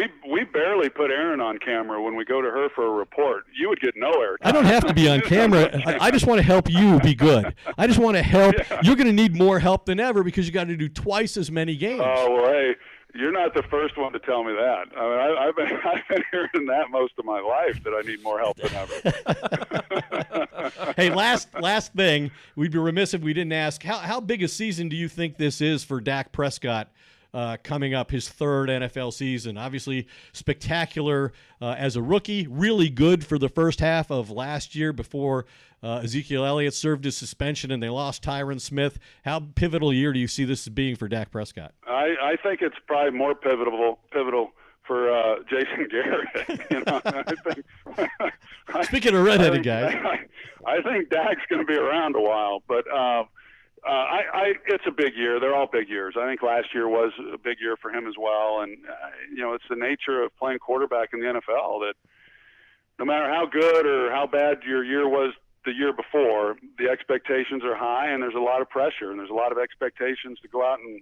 we barely put Aaron on camera when we go to her for a report. You would get no airtime.
I don't have to be on camera. I just want to help you be good. I just want to help. Yeah. You're going to need more help than ever because you got to do twice as many games.
Oh, well, hey, you're not the first one to tell me that. I mean, I've been hearing that most of my life, that I need more help than
ever. Hey, last thing, we'd be remiss if we didn't ask, how big a season do you think this is for Dak Prescott? Coming up, his 3rd NFL season. Obviously spectacular as a rookie, really good for the first half of last year before Ezekiel Elliott served his suspension and they lost Tyron Smith. How pivotal a year do you see this as being for Dak Prescott?
I think it's probably more pivotal for Jason Garrett.
Speaking of redheaded guys.
I think Dak's going to be around a while, but it's a big year. They're all big years. I think last year was a big year for him as well. And, it's the nature of playing quarterback in the NFL that no matter how good or how bad your year was the year before, the expectations are high and there's a lot of pressure and there's a lot of expectations to go out and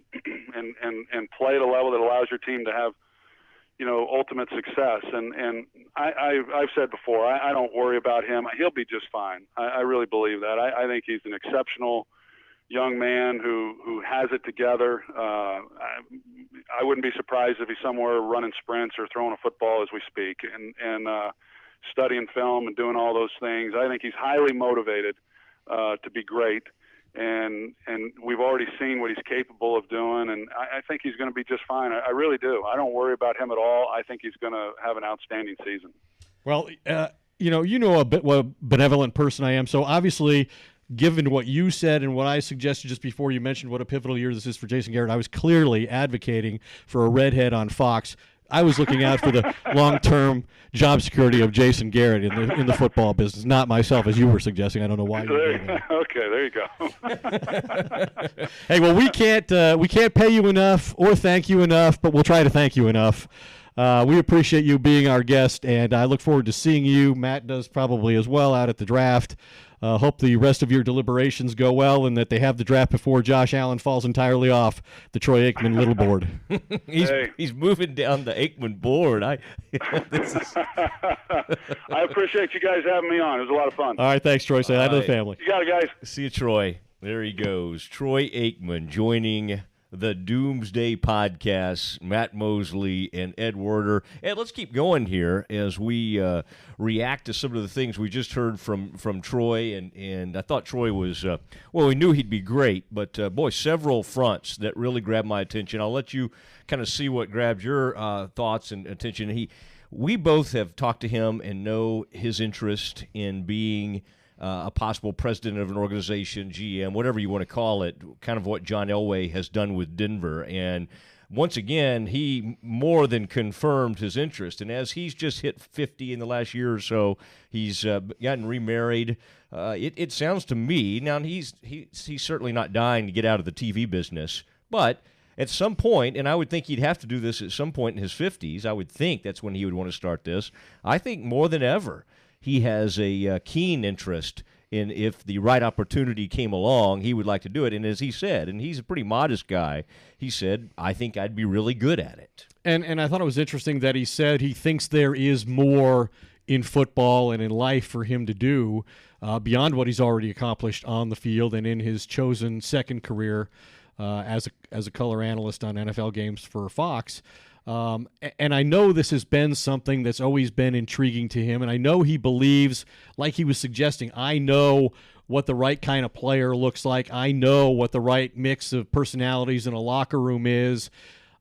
play at a level that allows your team to have, ultimate success. And I've said before, I don't worry about him. He'll be just fine. I really believe that. I think he's an exceptional young man who has it together. I wouldn't be surprised if he's somewhere running sprints or throwing a football as we speak and studying film and doing all those things. I think he's highly motivated to be great, and we've already seen what he's capable of doing, and I think he's going to be just fine. I really do. I don't worry about him at all. I think he's going to have an outstanding season.
Well, you know a bit what a benevolent person I am, so obviously – given what you said and what I suggested just before you mentioned what a pivotal year this is for Jason Garrett, I was clearly advocating for a redhead on Fox. I was looking out for the long-term job security of Jason Garrett in the football business, not myself, as you were suggesting. I don't know why.
Okay, there you go.
Hey, well, we can't pay you enough or thank you enough, but we'll try to thank you enough. We appreciate you being our guest, and I look forward to seeing you. Matt does probably as well out at the draft. Hope the rest of your deliberations go well and that they have the draft before Josh Allen falls entirely off the Troy Aikman little board.
He's moving down the Aikman board.
I appreciate you guys having me on. It was a lot of fun.
All right, thanks, Troy. Say hi to the family.
You got it, guys.
See you, Troy. There he goes. Troy Aikman joining the Doomsday Podcast, Matt Mosley and Ed Werder. And let's keep going here as we react to some of the things we just heard from Troy. And I thought Troy was, we knew he'd be great, but, boy, several fronts that really grabbed my attention. I'll let you kind of see what grabbed your thoughts and attention. We both have talked to him and know his interest in being a possible president of an organization, GM, whatever you want to call it, kind of what John Elway has done with Denver. And once again, he more than confirmed his interest. And as he's just hit 50 in the last year or so, he's gotten remarried. It sounds to me, now he's certainly not dying to get out of the TV business, but at some point, and I would think he'd have to do this at some point in his 50s, I would think that's when he would want to start this. I think more than ever, he has a keen interest in, if the right opportunity came along, he would like to do it. And as he said, and he's a pretty modest guy, he said, I think I'd be really good at it.
And I thought it was interesting that he said he thinks there is more in football and in life for him to do beyond what he's already accomplished on the field and in his chosen second career as a color analyst on NFL games for Fox. And I know this has been something that's always been intriguing to him, and I know he believes, like he was suggesting, I know what the right kind of player looks like. I know what the right mix of personalities in a locker room is.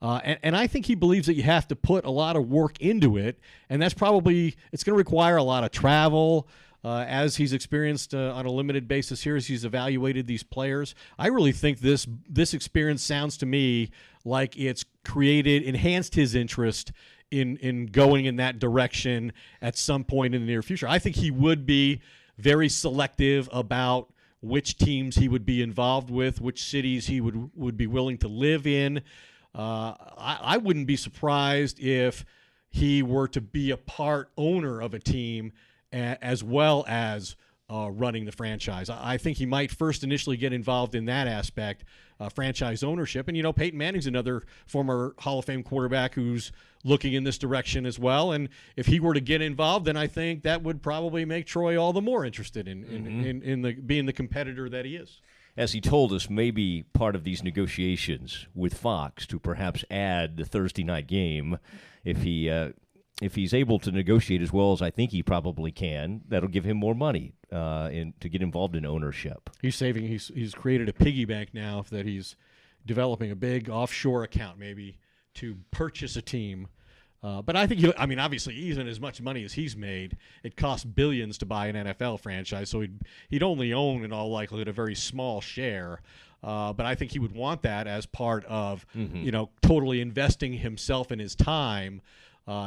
And I think he believes that you have to put a lot of work into it, and that's probably – it's going to require a lot of travel. As he's experienced on a limited basis here, as he's evaluated these players, I really think this experience sounds to me like it's enhanced his interest in going in that direction at some point in the near future. I think he would be very selective about which teams he would be involved with, which cities he would be willing to live in. I wouldn't be surprised if he were to be a part owner of a team as well as running the franchise. I think he might first initially get involved in that aspect, franchise ownership. And, Peyton Manning's another former Hall of Fame quarterback who's looking in this direction as well. And if he were to get involved, then I think that would probably make Troy all the more interested in being the competitor that he is.
As he told us, maybe part of these negotiations with Fox to perhaps add the Thursday night game, if he's able to negotiate as well as I think he probably can, that'll give him more money to get involved in ownership.
He's saving. He's created a piggy bank now that he's developing a big offshore account maybe to purchase a team. But I think obviously, even as much money as he's made, it costs billions to buy an NFL franchise. So he'd only own, in all likelihood, a very small share. But I think he would want that as part of totally investing himself and his time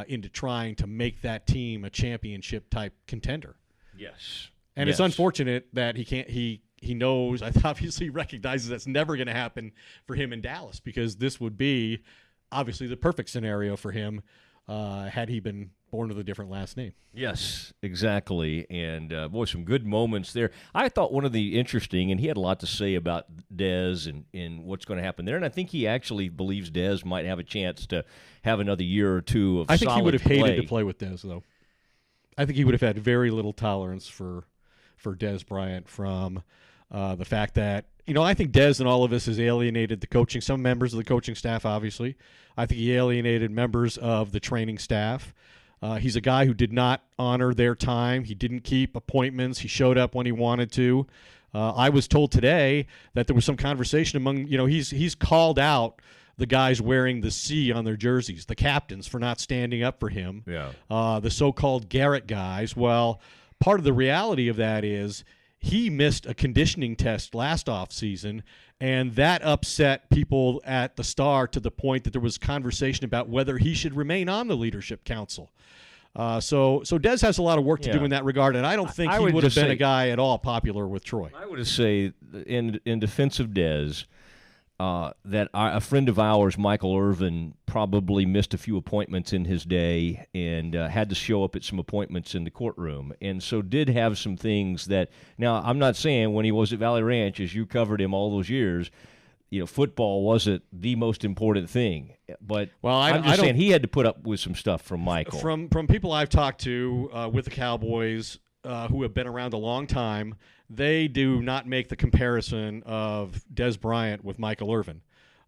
into trying to make that team a championship-type contender.
Yes.
And it's unfortunate that he can't. He knows, obviously recognizes that's never going to happen for him in Dallas, because this would be obviously the perfect scenario for him had he been born with a different last name.
Yes, exactly. And, boy, some good moments there. I thought one of the interesting, and he had a lot to say about Dez and what's going to happen there, and I think he actually believes Dez might have a chance to have another year or two of solid play.
I think he would have hated to play with Dez, though. I think he would have had very little tolerance for Dez Bryant from the fact that, I think Dez and all of us has alienated some members of the coaching staff, obviously. I think he alienated members of the training staff. He's a guy who did not honor their time. He didn't keep appointments. He showed up when he wanted to. I was told today that there was some conversation among, he's called out the guys wearing the C on their jerseys, the captains, for not standing up for him.
Yeah.
The so-called Garrett guys. Well, part of the reality of that is he missed a conditioning test last offseason And that upset people at the Star to the point that there was conversation about whether he should remain on the leadership council. So Dez has a lot of work to do in that regard, and I don't think he would have been a guy at all popular with Troy.
I would say, in defense of Dez, that a friend of ours, Michael Irvin, probably missed a few appointments in his day and had to show up at some appointments in the courtroom, and so did have some things that. Now, I'm not saying when he was at Valley Ranch, as you covered him all those years, football wasn't the most important thing. But I'm just saying he had to put up with some stuff from Michael.
From people I've talked to with the Cowboys who have been around a long time, they do not make the comparison of Dez Bryant with Michael Irvin.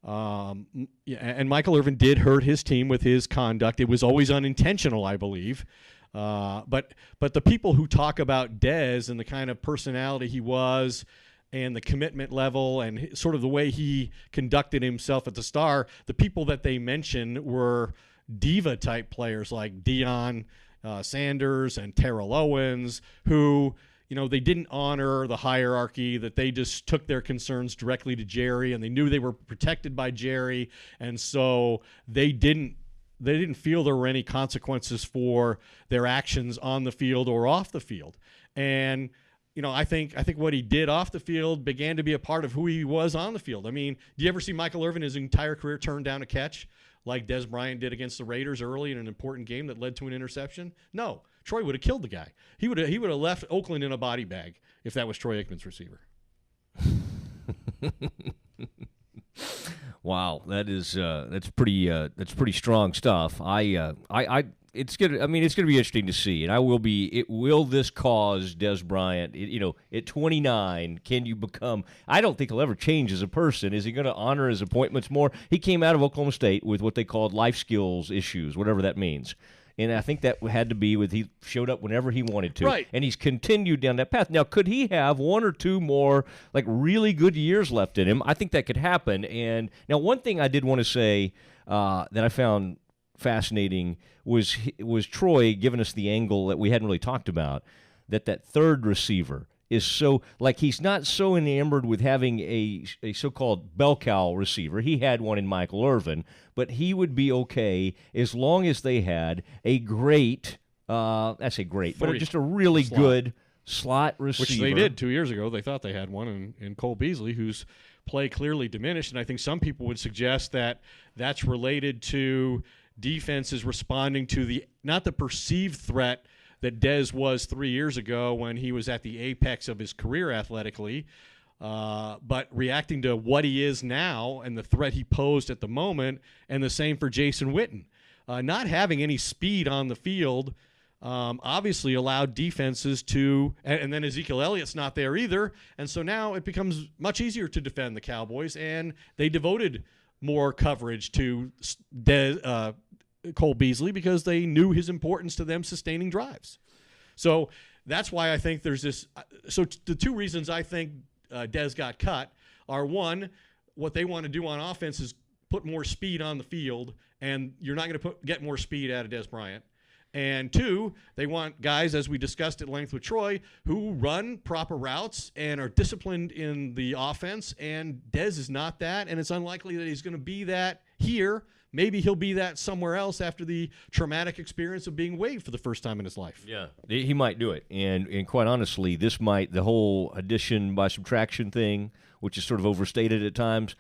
And Michael Irvin did hurt his team with his conduct. It was always unintentional, I believe. But the people who talk about Dez and the kind of personality he was and the commitment level and sort of the way he conducted himself at the Star, the people that they mentioned were diva-type players like Deion Sanders and Terrell Owens, who, they didn't honor the hierarchy, that they just took their concerns directly to Jerry, and they knew they were protected by Jerry, and so they didn't feel there were any consequences for their actions on the field or off the field. And I think what he did off the field began to be a part of who he was on the field. I mean, do you ever see Michael Irvin his entire career turn down a catch like Dez Bryant did against the Raiders early in an important game that led to an interception? No. Troy would have killed the guy. He would have left Oakland in a body bag if that was Troy Aikman's receiver.
Wow, that's pretty strong stuff. It's gonna be interesting to see, and will this cause Dez Bryant? At 29, can you become? I don't think he'll ever change as a person. Is he going to honor his appointments more? He came out of Oklahoma State with what they called life skills issues, whatever that means. And I think that had to be with he showed up whenever he wanted to.
Right.
And he's continued down that path. Now, could he have one or two more really good years left in him? I think that could happen. And now one thing I did want to say that I found fascinating was Troy giving us the angle that we hadn't really talked about, that third receiver is so, he's not so enamored with having a so-called bell cow receiver. He had one in Michael Irvin, but he would be okay as long as they had a great, but just a really good slot receiver.
Which they did 2 years ago. They thought they had one in Cole Beasley, whose play clearly diminished, and I think some people would suggest that that's related to defenses responding to not the perceived threat that Dez was 3 years ago when he was at the apex of his career athletically, but reacting to what he is now and the threat he posed at the moment, and the same for Jason Witten. Not having any speed on the field obviously allowed defenses to, and then Ezekiel Elliott's not there either, and so now it becomes much easier to defend the Cowboys, and they devoted more coverage to Cole Beasley because they knew his importance to them sustaining drives. So that's why I think there's this. So the two reasons I think Dez got cut are, one, what they want to do on offense is put more speed on the field, and you're not going to get more speed out of Dez Bryant. And two, they want guys, as we discussed at length with Troy, who run proper routes and are disciplined in the offense, and Dez is not that, and it's unlikely that he's going to be that here. Maybe he'll be that somewhere else after the traumatic experience of being waived for the first time in his life.
Yeah, he might do it. And quite honestly, the whole addition by subtraction thing, which is sort of overstated at times,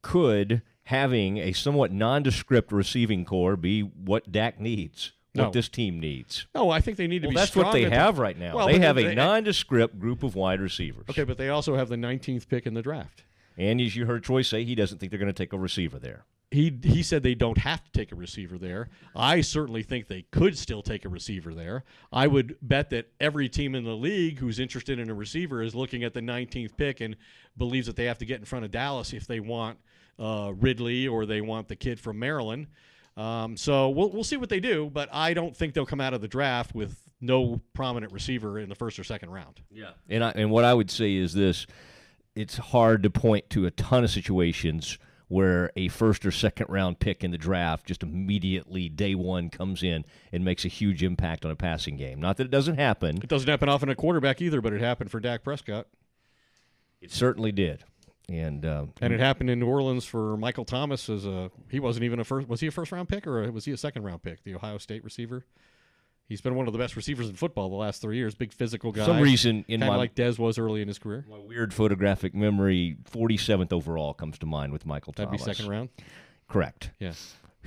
could, having a somewhat nondescript receiving core, be what Dak needs, what this team needs.
No, I think they need to be
that's
strong.
That's what they have right now. Well, they have a nondescript group of wide receivers.
Okay, but they also have the 19th pick in the draft.
And as you heard Troy say, he doesn't think they're going to take a receiver there.
He said they don't have to take a receiver there. I certainly think they could still take a receiver there. I would bet that every team in the league who's interested in a receiver is looking at the 19th pick and believes that they have to get in front of Dallas if they want Ridley or they want the kid from Maryland. So we'll see what they do, but I don't think they'll come out of the draft with no prominent receiver in the first or second round.
Yeah, and what I would say is this: it's hard to point to a ton of situations where a first or second round pick in the draft just immediately day one comes in and makes a huge impact on a passing game. Not that it doesn't happen.
It doesn't happen often at quarterback either, but it happened for Dak Prescott.
It certainly did. And
it happened in New Orleans for Michael Thomas. He wasn't even was he a first-round pick or was he a second-round pick, the Ohio State receiver? He's been one of the best receivers in football the last 3 years. Big physical guy.
For some reason, kind
of like Dez was early in his career.
My weird photographic memory, 47th overall comes to mind with Michael Thomas.
That'd be second round?
Correct.
Yeah.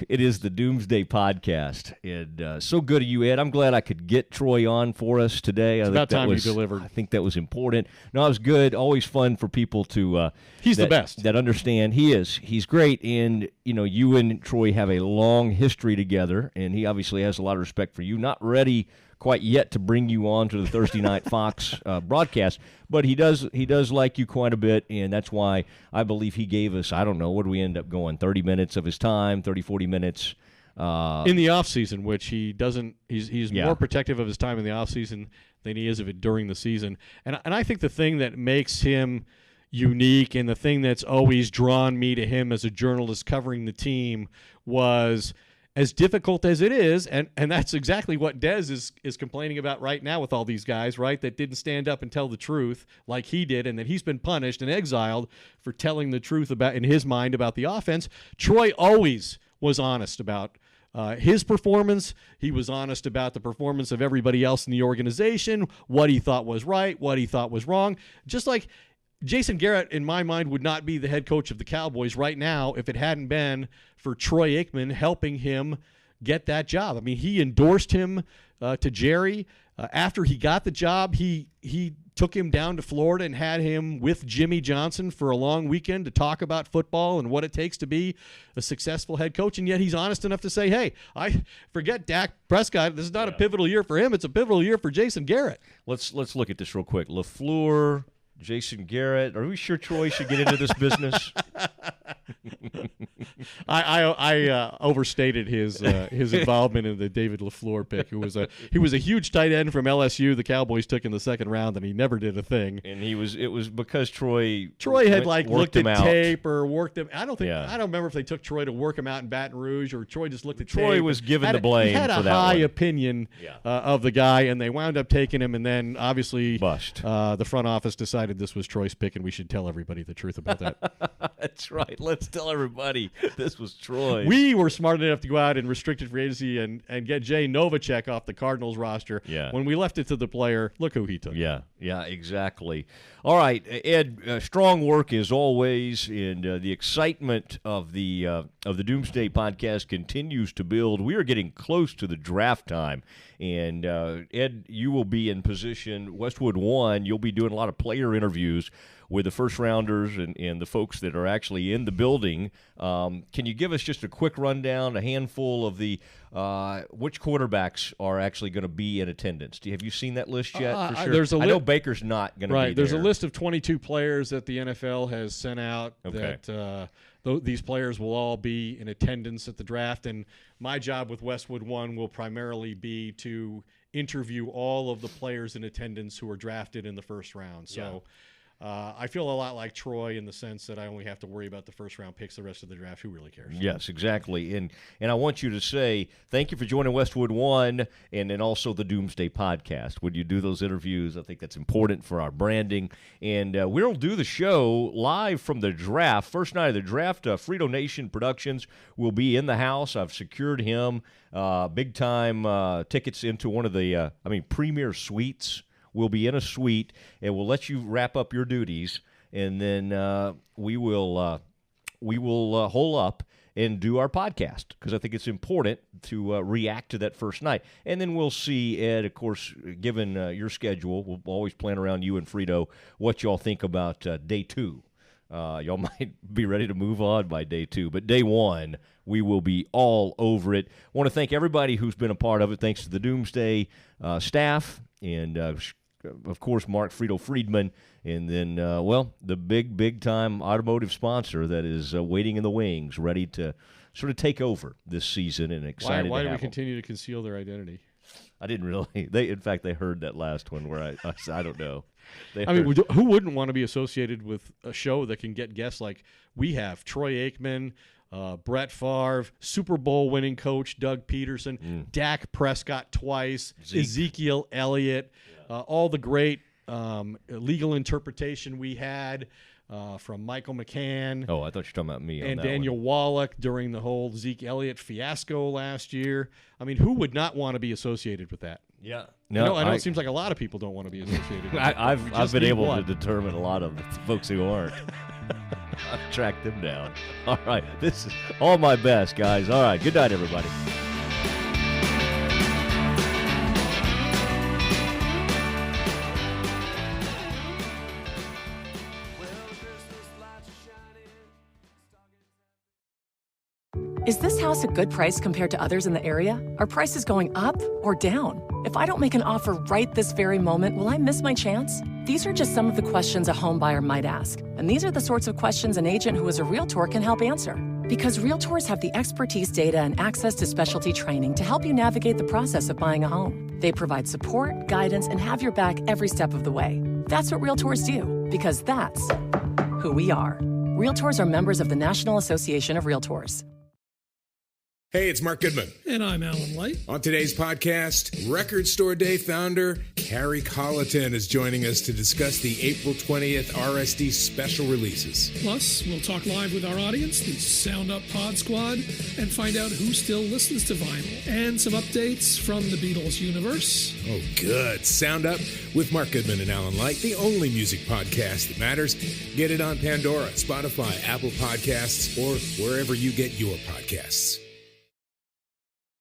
It is the Doomsday Podcast, and so good of you, Ed. I'm glad I could get Troy on for us today.
It's about time you delivered.
I think that was important. No, it was good. Always fun for people to
He's the best.
That understand. He is. He's great, and you and Troy have a long history together, and he obviously has a lot of respect for you. Not ready quite yet to bring you on to the Thursday Night Fox broadcast, but he does like you quite a bit, and that's why I believe he gave us, I don't know, what did we end up going, 30 minutes of his time, 30, 40 minutes.
In the offseason, which he doesn't, he's more protective of his time in the offseason than he is of it during the season. And I think the thing that makes him unique and the thing that's always drawn me to him as a journalist covering the team was, as difficult as it is, and that's exactly what Dez is complaining about right now with all these guys, right, that didn't stand up and tell the truth like he did, and that he's been punished and exiled for telling the truth about, in his mind, about the offense. Troy always was honest about his performance. He was honest about the performance of everybody else in the organization, what he thought was right, what he thought was wrong. Just like Jason Garrett, in my mind, would not be the head coach of the Cowboys right now if it hadn't been for Troy Aikman helping him get that job. I mean, he endorsed him to Jerry. After he got the job, he took him down to Florida and had him with Jimmy Johnson for a long weekend to talk about football and what it takes to be a successful head coach. And yet he's honest enough to say, hey, I forget Dak Prescott. This is not a pivotal year for him. It's a pivotal year for Jason Garrett.
Let's look at this real quick. LaFleur, Jason Garrett. Are we sure Troy should get into this business?
I overstated his involvement in the David LaFleur pick. He was a huge tight end from LSU. The Cowboys took in the second round, and he never did a thing.
And it was because Troy
had looked at tape or worked him. I don't remember if they took Troy to work him out in Baton Rouge or Troy just looked at tape.
Troy was given the blame.
He had a high opinion of the guy, and they wound up taking him. And then obviously the front office decided this was Troy's pick, and we should tell everybody the truth about that.
That's right. Let's tell everybody this was Troy.
We were smart enough to go out in restricted free agency and get Jay Novacek off the Cardinals roster.
Yeah.
When we left it to the player, look who he took.
Yeah, exactly. All right, Ed, strong work as always, and the excitement of the Doomsday Podcast continues to build. We are getting close to the draft time, and Ed, you will be in position, Westwood 1, you'll be doing a lot of player interviews with the first-rounders and the folks that are actually in the building. Can you give us just a quick rundown, a handful of the which quarterbacks are actually going to be in attendance? Have you seen that list yet? For sure? I know Baker's not going to be there.
Right, there's a list of 22 players that the NFL has sent out that these players will all be in attendance at the draft, and my job with Westwood 1 will primarily be to interview all of the players in attendance who are drafted in the first round. So I feel a lot like Troy in the sense that I only have to worry about the first-round picks the rest of the draft. Who really cares?
Yes, exactly. And I want you to say thank you for joining Westwood 1 and then also the Doomsday Podcast. When you do those interviews, I think that's important for our branding. And we'll do the show live from the draft. First night of the draft, Frito Nation Productions will be in the house. I've secured him big-time tickets into one of the, premier suites. We'll be in a suite, and we'll let you wrap up your duties, and then we will hole up and do our podcast because I think it's important to react to that first night. And then we'll see, Ed, of course, given your schedule, we'll always plan around you and Frito, what y'all think about day 2. Y'all might be ready to move on by day 2, but day 1, we will be all over it. I want to thank everybody who's been a part of it. Thanks to the Doomsday staff and of course, Mark Frito Friedman, and then, the big-time automotive sponsor that is waiting in the wings, ready to sort of take over this season and excited
Why
to
do
have
we continue to conceal their identity?
I didn't really. In fact, they heard that last one where I don't know.
Who wouldn't want to be associated with a show that can get guests like we have? Troy Aikman, Brett Favre, Super Bowl winning coach Doug Peterson, Dak Prescott twice, Ezekiel Elliott, all the great legal interpretation we had from Michael McCann.
Oh, I thought you were talking about me.
And
on that
Daniel
one.
Wallach during the whole Zeke Elliott fiasco last year. I mean, who would not want to be associated with that?
Yeah.
I know it seems like a lot of people don't want to be associated with it.
I've been able to determine a lot of the folks who aren't. I've tracked them down. All right. This is all my best, guys. All right. Good night, everybody.
Is this house a good price compared to others in the area? Are prices going up or down? If I don't make an offer right this very moment, will I miss my chance? These are just some of the questions a home buyer might ask. And these are the sorts of questions an agent who is a Realtor can help answer. Because Realtors have the expertise, data, and access to specialty training to help you navigate the process of buying a home. They provide support, guidance, and have your back every step of the way. That's what Realtors do, because that's who we are. Realtors are members of the National Association of Realtors.
Hey, it's Mark Goodman.
And I'm Alan Light.
On today's podcast, Record Store Day founder Carrie Colleton is joining us to discuss the April 20th RSD special releases.
Plus, we'll talk live with our audience, the Sound Up Pod Squad, and find out who still listens to vinyl. And some updates from the Beatles universe.
Oh, good. Sound Up with Mark Goodman and Alan Light, the only music podcast that matters. Get it on Pandora, Spotify, Apple Podcasts, or wherever you get your podcasts.